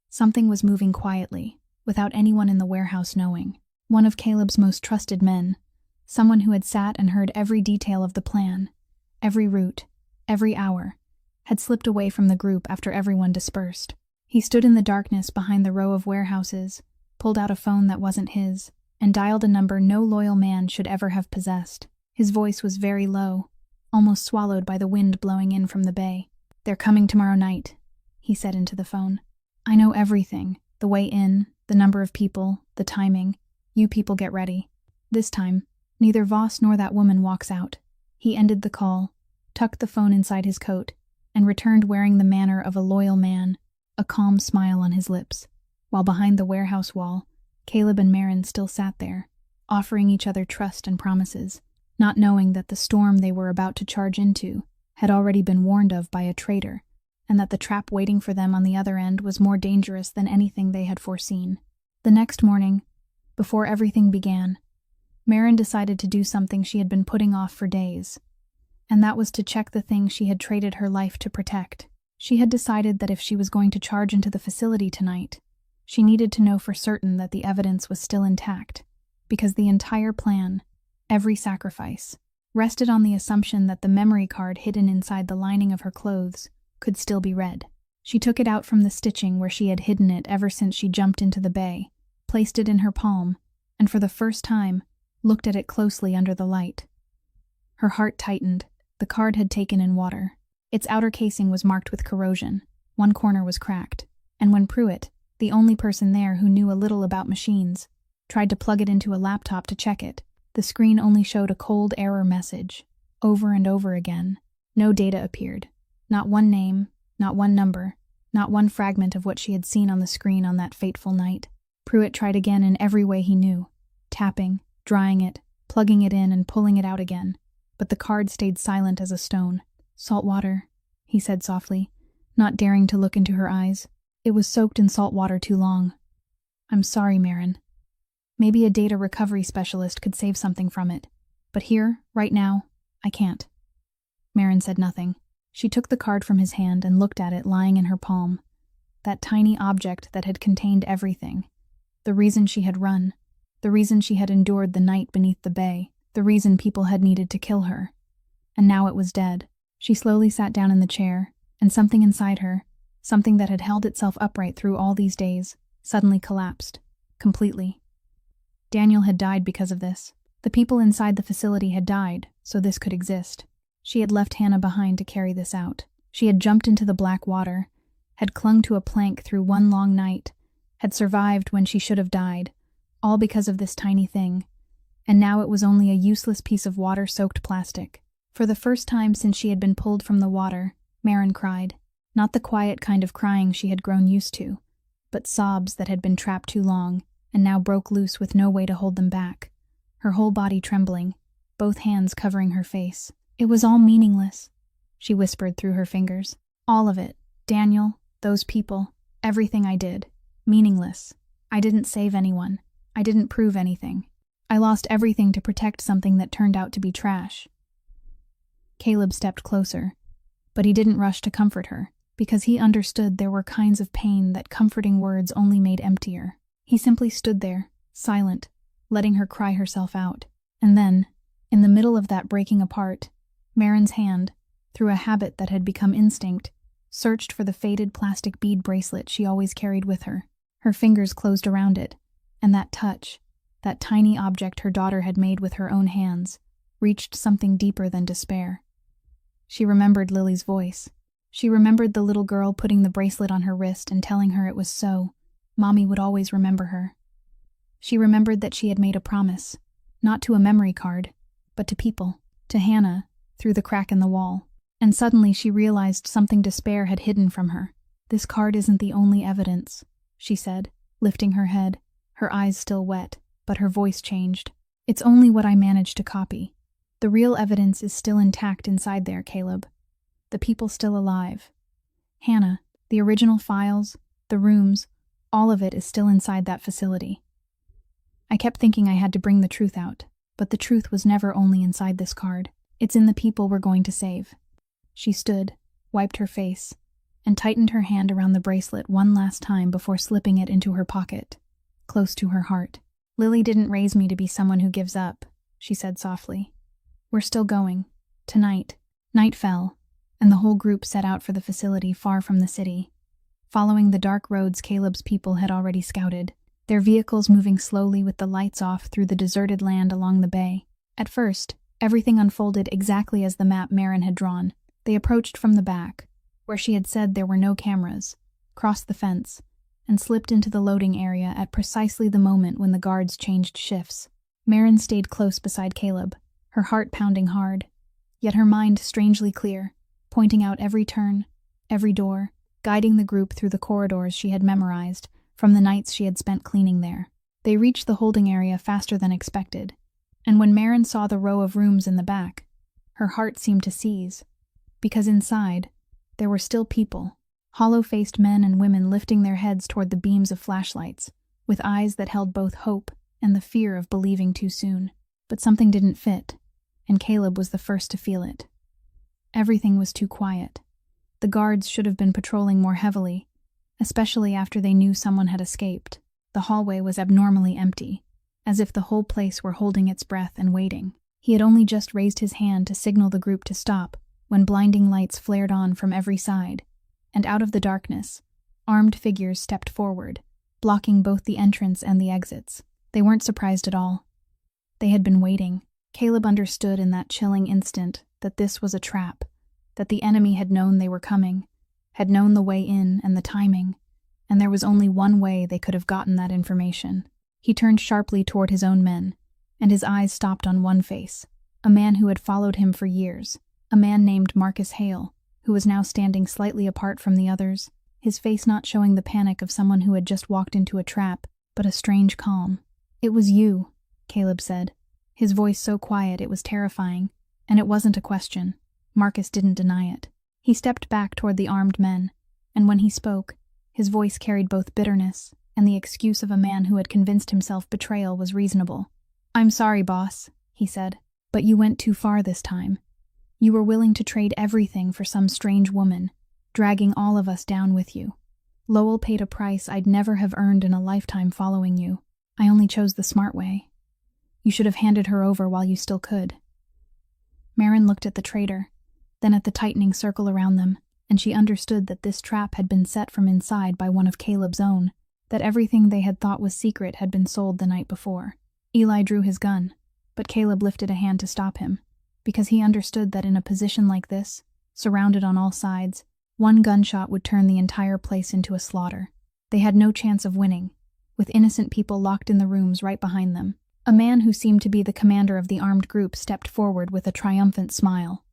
something was moving quietly, without anyone in the warehouse knowing. One of Caleb's most trusted men, someone who had sat and heard every detail of the plan, every route, every hour, had slipped away from the group after everyone dispersed. He stood in the darkness behind the row of warehouses, pulled out a phone that wasn't his, and dialed a number no loyal man should ever have possessed. His voice was very low, almost swallowed by the wind blowing in from the bay. "They're coming tomorrow night," he said into the phone. "I know everything, the way in, the number of people, the timing. You people get ready." This time, neither Voss nor that woman walks out. He ended the call, tucked the phone inside his coat, and returned wearing the manner of a loyal man, a calm smile on his lips, while behind the warehouse wall, Caleb and Maren still sat there, offering each other trust and promises, not knowing that the storm they were about to charge into had already been warned of by a traitor, and that the trap waiting for them on the other end was more dangerous than anything they had foreseen. The next morning, before everything began, Maren decided to do something she had been putting off for days, and that was to check the thing she had traded her life to protect. She had decided that if she was going to charge into the facility tonight, she needed to know for certain that the evidence was still intact, because the entire plan, every sacrifice, rested on the assumption that the memory card hidden inside the lining of her clothes could still be read. She took it out from the stitching where she had hidden it ever since she jumped into the bay, placed it in her palm, and for the first time, looked at it closely under the light. Her heart tightened. The card had taken in water. Its outer casing was marked with corrosion. One corner was cracked, and when Pruitt, the only person there who knew a little about machines, tried to plug it into a laptop to check it, the screen only showed a cold error message. Over and over again, no data appeared. Not one name, not one number, not one fragment of what she had seen on the screen on that fateful night. Pruitt tried again in every way he knew, tapping, drying it, plugging it in and pulling it out again, but the card stayed silent as a stone. "Salt water," he said softly, not daring to look into her eyes. "It was soaked in salt water too long. I'm sorry, Maren. Maybe a data recovery specialist could save something from it, but here, right now, I can't." Maren said nothing. She took the card from his hand and looked at it lying in her palm, that tiny object that had contained everything. The reason she had run, the reason she had endured the night beneath the bay, the reason people had needed to kill her. And now it was dead. She slowly sat down in the chair, and something inside her, something that had held itself upright through all these days, suddenly collapsed. Completely. Daniel had died because of this. The people inside the facility had died, so this could exist. She had left Hannah behind to carry this out. She had jumped into the black water, had clung to a plank through one long night, had survived when she should have died, all because of this tiny thing. And now it was only a useless piece of water-soaked plastic. For the first time since she had been pulled from the water, Maren cried. Not the quiet kind of crying she had grown used to, but sobs that had been trapped too long and now broke loose with no way to hold them back, her whole body trembling, both hands covering her face. "It was all meaningless," she whispered through her fingers. "All of it. Daniel, those people, everything I did. Meaningless. I didn't save anyone. I didn't prove anything. I lost everything to protect something that turned out to be trash." Caleb stepped closer, but he didn't rush to comfort her, because he understood there were kinds of pain that comforting words only made emptier. He simply stood there, silent, letting her cry herself out. And then, in the middle of that breaking apart, Maren's hand, through a habit that had become instinct, searched for the faded plastic bead bracelet she always carried with her. Her fingers closed around it, and that touch, that tiny object her daughter had made with her own hands, reached something deeper than despair. She remembered Lily's voice. She remembered the little girl putting the bracelet on her wrist and telling her it was so. Mommy would always remember her. She remembered that she had made a promise, not to a memory card, but to people, to Hannah, through the crack in the wall. And suddenly she realized something despair had hidden from her. "This card isn't the only evidence," she said, lifting her head, her eyes still wet, but her voice changed. "It's only what I managed to copy. The real evidence is still intact inside there, Caleb. the people still alive. Hannah, the original files, the rooms, all of it is still inside that facility. I kept thinking I had to bring the truth out, but the truth was never only inside this card. It's in the people we're going to save. She stood, wiped her face, and tightened her hand around the bracelet one last time before slipping it into her pocket, close to her heart. Lily didn't raise me to be someone who gives up, she said softly. We're still going. Tonight. Night fell, and the whole group set out for the facility far from the city. Following the dark roads Caleb's people had already scouted, their vehicles moving slowly with the lights off through the deserted land along the bay. At first, everything unfolded exactly as the map Marin had drawn. They approached from the back, where she had said there were no cameras, crossed the fence, and slipped into the loading area at precisely the moment when the guards changed shifts. Marin stayed close beside Caleb, her heart pounding hard, yet her mind strangely clear, pointing out every turn, every door, guiding the group through the corridors she had memorized from the nights she had spent cleaning there. They reached the holding area faster than expected, and when Marin saw the row of rooms in the back, her heart seemed to seize, because inside, there were still people, hollow-faced men and women lifting their heads toward the beams of flashlights, with eyes that held both hope and the fear of believing too soon. But something didn't fit, and Caleb was the first to feel it. Everything was too quiet. The guards should have been patrolling more heavily, especially after they knew someone had escaped. The hallway was abnormally empty, as if the whole place were holding its breath and waiting. He had only just raised his hand to signal the group to stop when blinding lights flared on from every side, and out of the darkness, armed figures stepped forward, blocking both the entrance and the exits. They weren't surprised at all. They had been waiting. Caleb understood in that chilling instant that this was a trap, that the enemy had known they were coming, had known the way in and the timing, and there was only one way they could have gotten that information. He turned sharply toward his own men, and his eyes stopped on one face, a man who had followed him for years, a man named Marcus Hale, who was now standing slightly apart from the others, his face not showing the panic of someone who had just walked into a trap, but a strange calm. "It was you," Caleb said, his voice so quiet it was terrifying, and it wasn't a question. Marcus didn't deny it. He stepped back toward the armed men, and when he spoke, his voice carried both bitterness and the excuse of a man who had convinced himself betrayal was reasonable. "I'm sorry, boss," he said, "but you went too far this time. You were willing to trade everything for some strange woman, dragging all of us down with you. Lowell paid a price I'd never have earned in a lifetime following you. I only chose the smart way. You should have handed her over while you still could." Marin looked at the traitor, then at the tightening circle around them, and she understood that this trap had been set from inside by one of Caleb's own, that everything they had thought was secret had been sold the night before. Eli drew his gun, but Caleb lifted a hand to stop him, because he understood that in a position like this, surrounded on all sides, one gunshot would turn the entire place into a slaughter. They had no chance of winning, with innocent people locked in the rooms right behind them. A man who seemed to be the commander of the armed group stepped forward with a triumphant smile.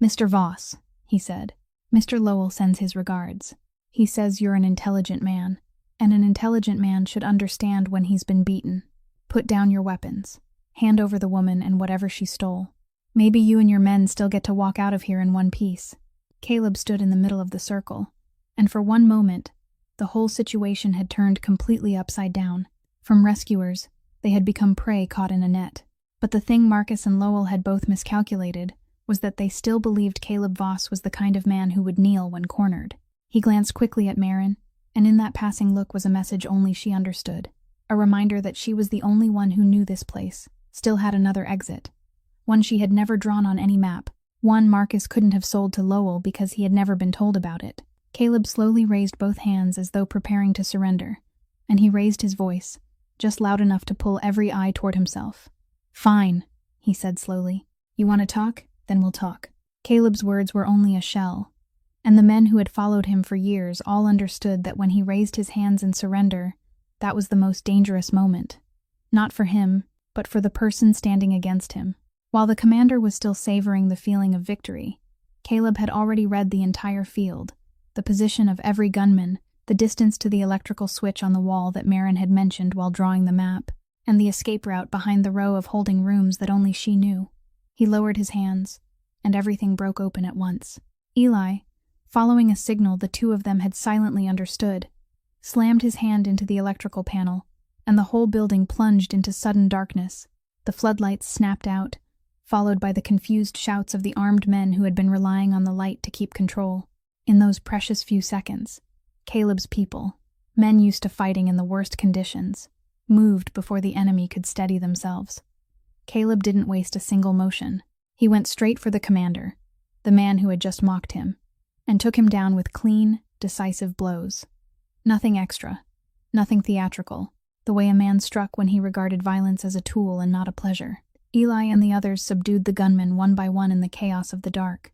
"Mr. Voss," he said, "Mr. Lowell sends his regards. He says you're an intelligent man, and an intelligent man should understand when he's been beaten. Put down your weapons. Hand over the woman and whatever she stole. Maybe you and your men still get to walk out of here in one piece." Caleb stood in the middle of the circle, and for one moment, the whole situation had turned completely upside down. From rescuers, they had become prey caught in a net. But the thing Marcus and Lowell had both miscalculated was that they still believed Caleb Voss was the kind of man who would kneel when cornered. He glanced quickly at Marin, and in that passing look was a message only she understood, a reminder that she was the only one who knew this place, still had another exit, one she had never drawn on any map, one Marcus couldn't have sold to Lowell because he had never been told about it. Caleb slowly raised both hands as though preparing to surrender, and he raised his voice, just loud enough to pull every eye toward himself. "Fine," he said slowly. "You want to talk? Then we'll talk." Caleb's words were only a shell, and the men who had followed him for years all understood that when he raised his hands in surrender, that was the most dangerous moment. Not for him, but for the person standing against him. While the commander was still savoring the feeling of victory, Caleb had already read the entire field, the position of every gunman, the distance to the electrical switch on the wall that Marin had mentioned while drawing the map, and the escape route behind the row of holding rooms that only she knew. He lowered his hands, and everything broke open at once. Eli, following a signal the two of them had silently understood, slammed his hand into the electrical panel, and the whole building plunged into sudden darkness. The floodlights snapped out, followed by the confused shouts of the armed men who had been relying on the light to keep control. In those precious few seconds, Caleb's people, men used to fighting in the worst conditions, moved before the enemy could steady themselves. Caleb didn't waste a single motion. He went straight for the commander, the man who had just mocked him, and took him down with clean, decisive blows. Nothing extra, nothing theatrical, the way a man struck when he regarded violence as a tool and not a pleasure. Eli and the others subdued the gunmen one by one in the chaos of the dark,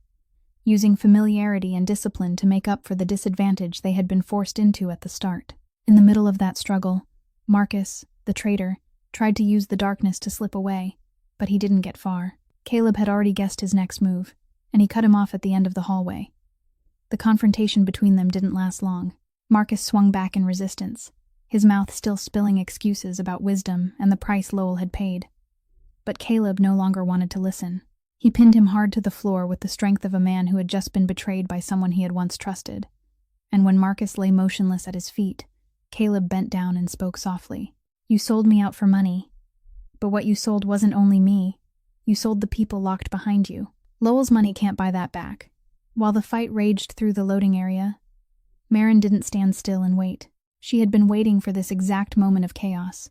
using familiarity and discipline to make up for the disadvantage they had been forced into at the start. In the middle of that struggle, Marcus, the traitor, tried to use the darkness to slip away, but he didn't get far. Caleb had already guessed his next move, and he cut him off at the end of the hallway. The confrontation between them didn't last long. Marcus swung back in resistance, his mouth still spilling excuses about wisdom and the price Lowell had paid. But Caleb no longer wanted to listen. He pinned him hard to the floor with the strength of a man who had just been betrayed by someone he had once trusted. And when Marcus lay motionless at his feet, Caleb bent down and spoke softly. "You sold me out for money. But what you sold wasn't only me. You sold the people locked behind you. Lowell's money can't buy that back." While the fight raged through the loading area, Marin didn't stand still and wait. She had been waiting for this exact moment of chaos,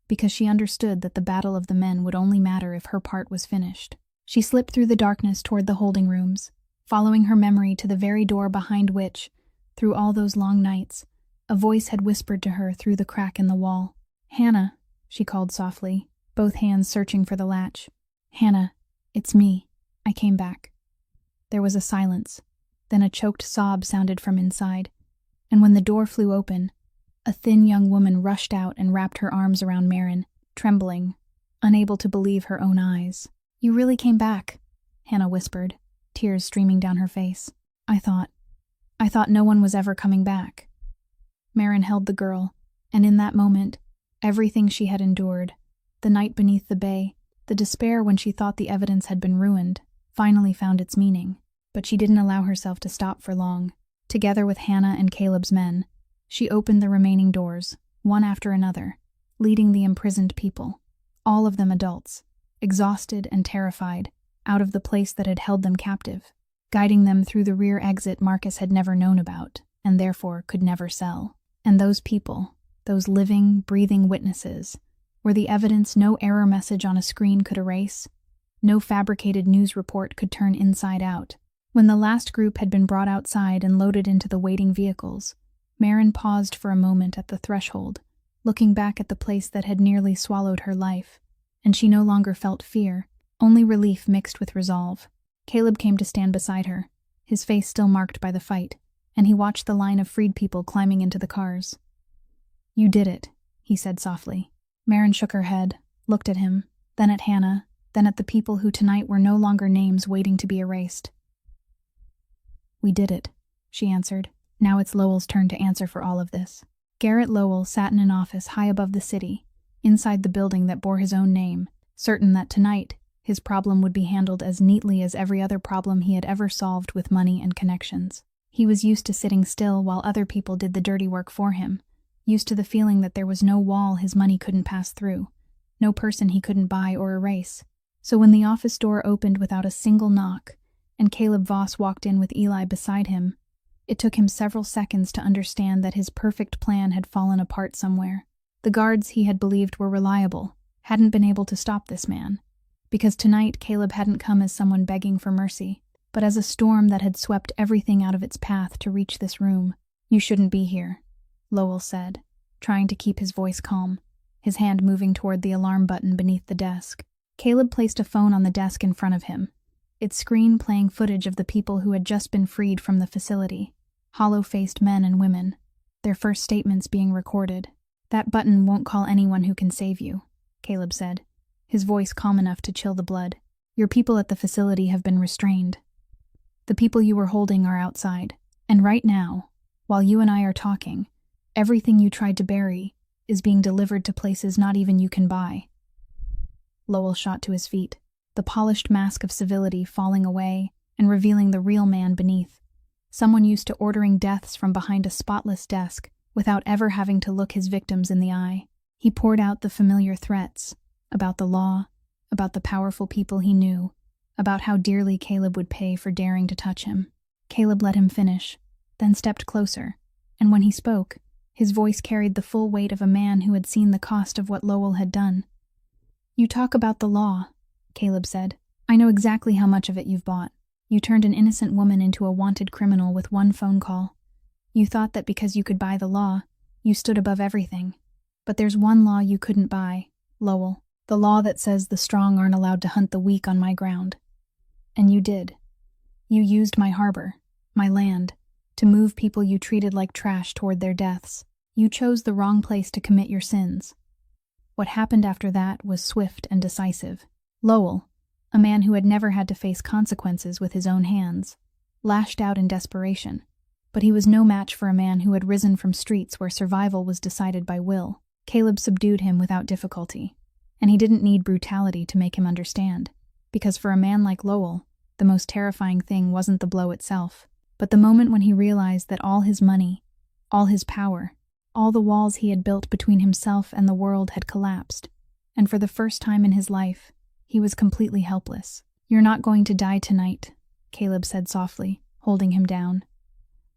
because she understood that the battle of the men would only matter if her part was finished. She slipped through the darkness toward the holding rooms, following her memory to the very door behind which, through all those long nights, a voice had whispered to her through the crack in the wall. "Hannah," she called softly, both hands searching for the latch. "Hannah, it's me. I came back." There was a silence, then a choked sob sounded from inside, and when the door flew open, a thin young woman rushed out and wrapped her arms around Marin, trembling, unable to believe her own eyes. "You really came back," Hannah whispered, tears streaming down her face. I thought no one was ever coming back." Marin held the girl, and in that moment, everything she had endured, the night beneath the bay, the despair when she thought the evidence had been ruined, finally found its meaning. But she didn't allow herself to stop for long. Together with Hannah and Caleb's men, she opened the remaining doors, one after another, leading the imprisoned people, all of them adults, exhausted and terrified, out of the place that had held them captive, guiding them through the rear exit Marcus had never known about, and therefore could never sell. And those people, those living, breathing witnesses, were the evidence no error message on a screen could erase, no fabricated news report could turn inside out. When the last group had been brought outside and loaded into the waiting vehicles, Marin paused for a moment at the threshold, looking back at the place that had nearly swallowed her life, and she no longer felt fear, only relief mixed with resolve. Caleb came to stand beside her, his face still marked by the fight, and he watched the line of freed people climbing into the cars. "You did it," he said softly. Marin shook her head, looked at him, then at Hannah, then at the people who tonight were no longer names waiting to be erased. "We did it," she answered. "Now it's Lowell's turn to answer for all of this." Garrett Lowell sat in an office high above the city, inside the building that bore his own name, certain that tonight his problem would be handled as neatly as every other problem he had ever solved with money and connections. He was used to sitting still while other people did the dirty work for him, used to the feeling that there was no wall his money couldn't pass through, no person he couldn't buy or erase. So when the office door opened without a single knock, and Caleb Voss walked in with Eli beside him, it took him several seconds to understand that his perfect plan had fallen apart somewhere. The guards he had believed were reliable hadn't been able to stop this man, because tonight Caleb hadn't come as someone begging for mercy, but as a storm that had swept everything out of its path to reach this room. "You shouldn't be here," Lowell said, trying to keep his voice calm, his hand moving toward the alarm button beneath the desk. Caleb placed a phone on the desk in front of him, its screen playing footage of the people who had just been freed from the facility, hollow-faced men and women, their first statements being recorded. "That button won't call anyone who can save you," Caleb said, his voice calm enough to chill the blood. "Your people at the facility have been restrained. The people you were holding are outside, and right now, while you and I are talking, everything you tried to bury is being delivered to places not even you can buy." Lowell shot to his feet, the polished mask of civility falling away and revealing the real man beneath. Someone used to ordering deaths from behind a spotless desk without ever having to look his victims in the eye. He poured out the familiar threats about the law, about the powerful people he knew, about how dearly Caleb would pay for daring to touch him. Caleb let him finish, then stepped closer, and when he spoke, his voice carried the full weight of a man who had seen the cost of what Lowell had done. "You talk about the law," Caleb said. "I know exactly how much of it you've bought. You turned an innocent woman into a wanted criminal with one phone call. You thought that because you could buy the law, you stood above everything. But there's one law you couldn't buy, Lowell. The law that says the strong aren't allowed to hunt the weak on my ground. And you did. You used my harbor, my land, to move people you treated like trash toward their deaths. You chose the wrong place to commit your sins. What happened after that was swift and decisive. Lowell, a man who had never had to face consequences with his own hands, lashed out in desperation, but he was no match for a man who had risen from streets where survival was decided by will. Caleb subdued him without difficulty, and he didn't need brutality to make him understand, because for a man like Lowell, the most terrifying thing wasn't the blow itself, but the moment when he realized that all his money, all his power, all the walls he had built between himself and the world had collapsed, and for the first time in his life, he was completely helpless. "You're not going to die tonight," Caleb said softly, holding him down.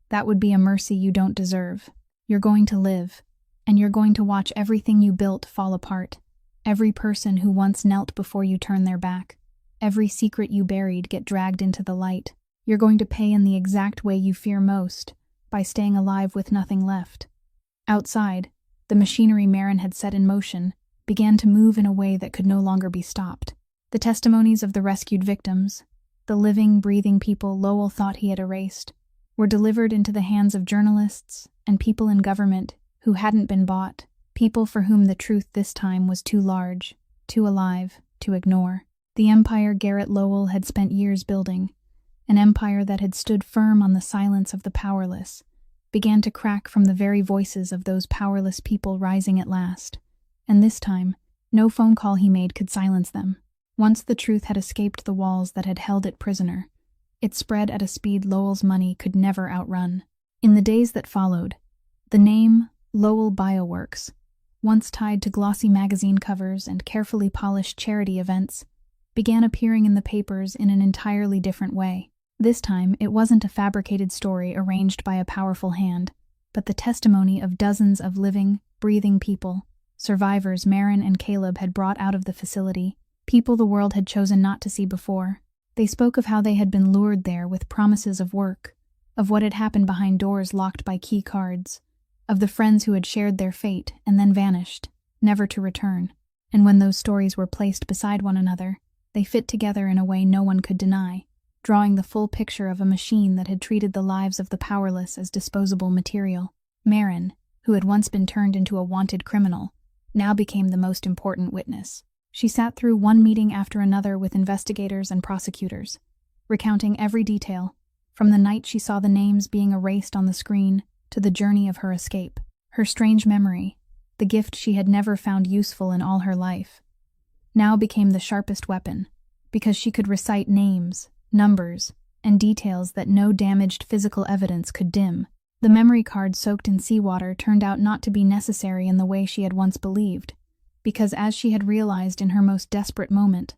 "That would be a mercy you don't deserve. You're going to live, and you're going to watch everything you built fall apart, every person who once knelt before you turn their back, every secret you buried get dragged into the light. You're going to pay in the exact way you fear most, by staying alive with nothing left." Outside, the machinery Marin had set in motion began to move in a way that could no longer be stopped. The testimonies of the rescued victims, the living, breathing people Lowell thought he had erased, were delivered into the hands of journalists and people in government who hadn't been bought, people for whom the truth this time was too large, too alive, to ignore. The empire Garrett Lowell had spent years building, an empire that had stood firm on the silence of the powerless, began to crack from the very voices of those powerless people rising at last. And this time, no phone call he made could silence them. Once the truth had escaped the walls that had held it prisoner, it spread at a speed Lowell's money could never outrun. In the days that followed, the name Lowell Bioworks, once tied to glossy magazine covers and carefully polished charity events, began appearing in the papers in an entirely different way. This time, it wasn't a fabricated story arranged by a powerful hand, but the testimony of dozens of living, breathing people, survivors Marin and Caleb had brought out of the facility, people the world had chosen not to see before. They spoke of how they had been lured there with promises of work, of what had happened behind doors locked by key cards, of the friends who had shared their fate and then vanished, never to return. And when those stories were placed beside one another, they fit together in a way no one could deny, drawing the full picture of a machine that had treated the lives of the powerless as disposable material. Marin, who had once been turned into a wanted criminal, now became the most important witness. She sat through one meeting after another with investigators and prosecutors, recounting every detail, from the night she saw the names being erased on the screen to the journey of her escape. Her strange memory, the gift she had never found useful in all her life, now became the sharpest weapon, because she could recite names, numbers, and details that no damaged physical evidence could dim. The memory card soaked in seawater turned out not to be necessary in the way she had once believed, because as she had realized in her most desperate moment,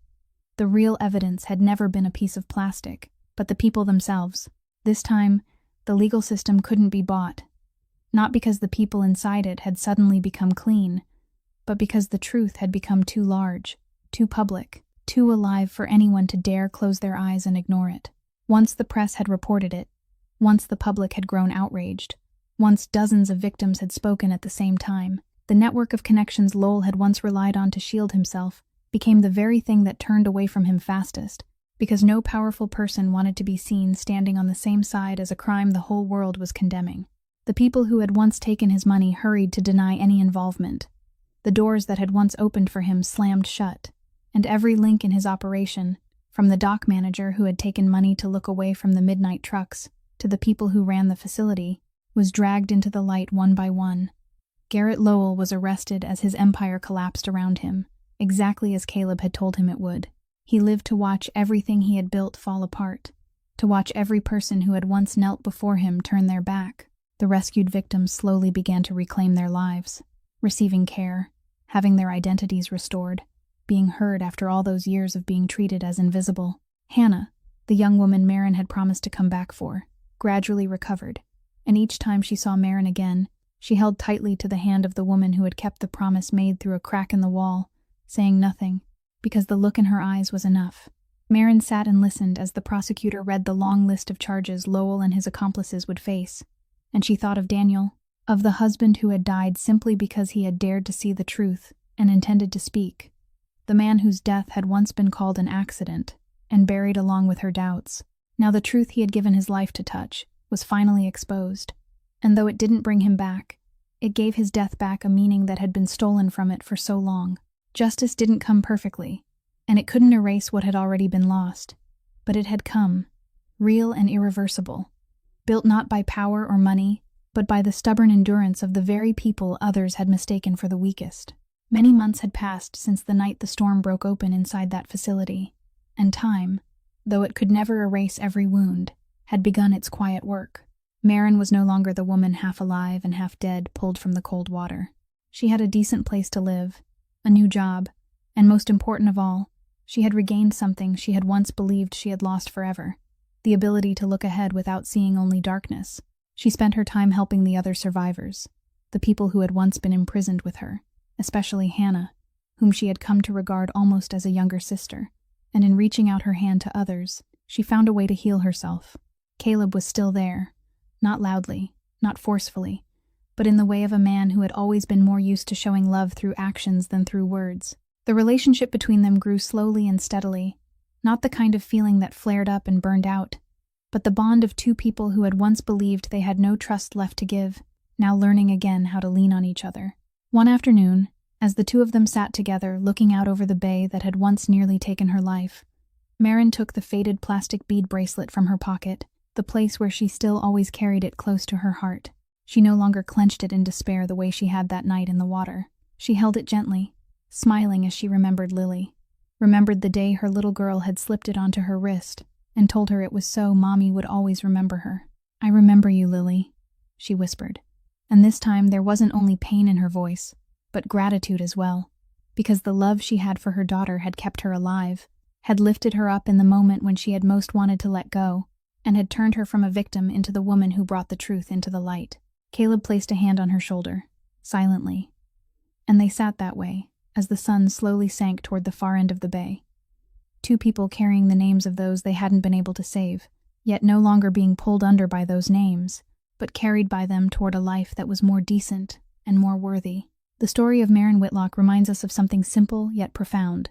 the real evidence had never been a piece of plastic, but the people themselves. This time, the legal system couldn't be bought, not because the people inside it had suddenly become clean, but because the truth had become too large, too public, too alive for anyone to dare close their eyes and ignore it. Once the press had reported it, once the public had grown outraged, once dozens of victims had spoken at the same time, the network of connections Lowell had once relied on to shield himself became the very thing that turned away from him fastest, because no powerful person wanted to be seen standing on the same side as a crime the whole world was condemning. The people who had once taken his money hurried to deny any involvement. The doors that had once opened for him slammed shut, and every link in his operation, from the dock manager who had taken money to look away from the midnight trucks to the people who ran the facility, was dragged into the light one by one. Garrett Lowell was arrested as his empire collapsed around him, exactly as Caleb had told him it would. He lived to watch everything he had built fall apart, to watch every person who had once knelt before him turn their back. The rescued victims slowly began to reclaim their lives, receiving care, having their identities restored, being heard after all those years of being treated as invisible. Hannah, the young woman Marin had promised to come back for, gradually recovered, and each time she saw Marin again, she held tightly to the hand of the woman who had kept the promise made through a crack in the wall, saying nothing, because the look in her eyes was enough. Marin sat and listened as the prosecutor read the long list of charges Lowell and his accomplices would face, and she thought of Daniel, of the husband who had died simply because he had dared to see the truth and intended to speak, the man whose death had once been called an accident and buried along with her doubts. Now the truth he had given his life to touch was finally exposed, and though it didn't bring him back, it gave his death back a meaning that had been stolen from it for so long. Justice didn't come perfectly, and it couldn't erase what had already been lost, but it had come, real and irreversible, built not by power or money, but by the stubborn endurance of the very people others had mistaken for the weakest. Many months had passed since the night the storm broke open inside that facility, and time, though it could never erase every wound, had begun its quiet work. Marin was no longer the woman half alive and half dead pulled from the cold water. She had a decent place to live, a new job, and most important of all, she had regained something she had once believed she had lost forever, the ability to look ahead without seeing only darkness. She spent her time helping the other survivors, the people who had once been imprisoned with her, especially Hannah, whom she had come to regard almost as a younger sister, and in reaching out her hand to others, she found a way to heal herself. Caleb was still there, not loudly, not forcefully, but in the way of a man who had always been more used to showing love through actions than through words. The relationship between them grew slowly and steadily, not the kind of feeling that flared up and burned out, but the bond of two people who had once believed they had no trust left to give, now learning again how to lean on each other. One afternoon, as the two of them sat together looking out over the bay that had once nearly taken her life, Marin took the faded plastic bead bracelet from her pocket, the place where she still always carried it close to her heart. She no longer clenched it in despair the way she had that night in the water. She held it gently, smiling as she remembered Lily, remembered the day her little girl had slipped it onto her wrist, and told her it was so Mommy would always remember her. "I remember you, Lily," she whispered. And this time there wasn't only pain in her voice, but gratitude as well, because the love she had for her daughter had kept her alive, had lifted her up in the moment when she had most wanted to let go, and had turned her from a victim into the woman who brought the truth into the light. Caleb placed a hand on her shoulder, silently, and they sat that way, as the sun slowly sank toward the far end of the bay. Two people carrying the names of those they hadn't been able to save, yet no longer being pulled under by those names, but carried by them toward a life that was more decent and more worthy. The story of Marin Whitlock reminds us of something simple yet profound,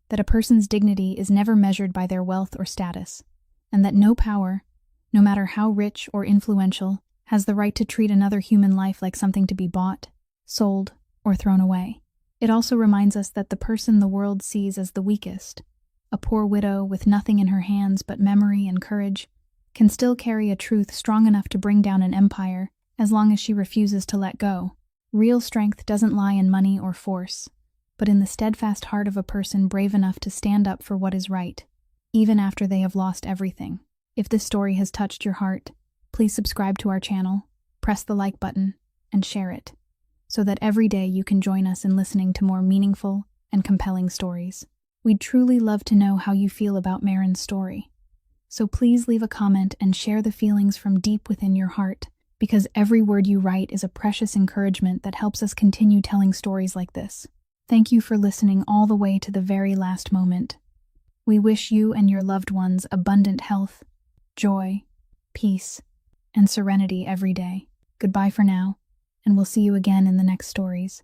that a person's dignity is never measured by their wealth or status, and that no power, no matter how rich or influential, has the right to treat another human life like something to be bought, sold, or thrown away. It also reminds us that the person the world sees as the weakest, a poor widow with nothing in her hands but memory and courage, can still carry a truth strong enough to bring down an empire as long as she refuses to let go. Real strength doesn't lie in money or force, but in the steadfast heart of a person brave enough to stand up for what is right, even after they have lost everything. If this story has touched your heart, please subscribe to our channel, press the like button, and share it, so that every day you can join us in listening to more meaningful and compelling stories. We'd truly love to know how you feel about Marin's story. So please leave a comment and share the feelings from deep within your heart, because every word you write is a precious encouragement that helps us continue telling stories like this. Thank you for listening all the way to the very last moment. We wish you and your loved ones abundant health, joy, peace, and serenity every day. Goodbye for now, and we'll see you again in the next stories.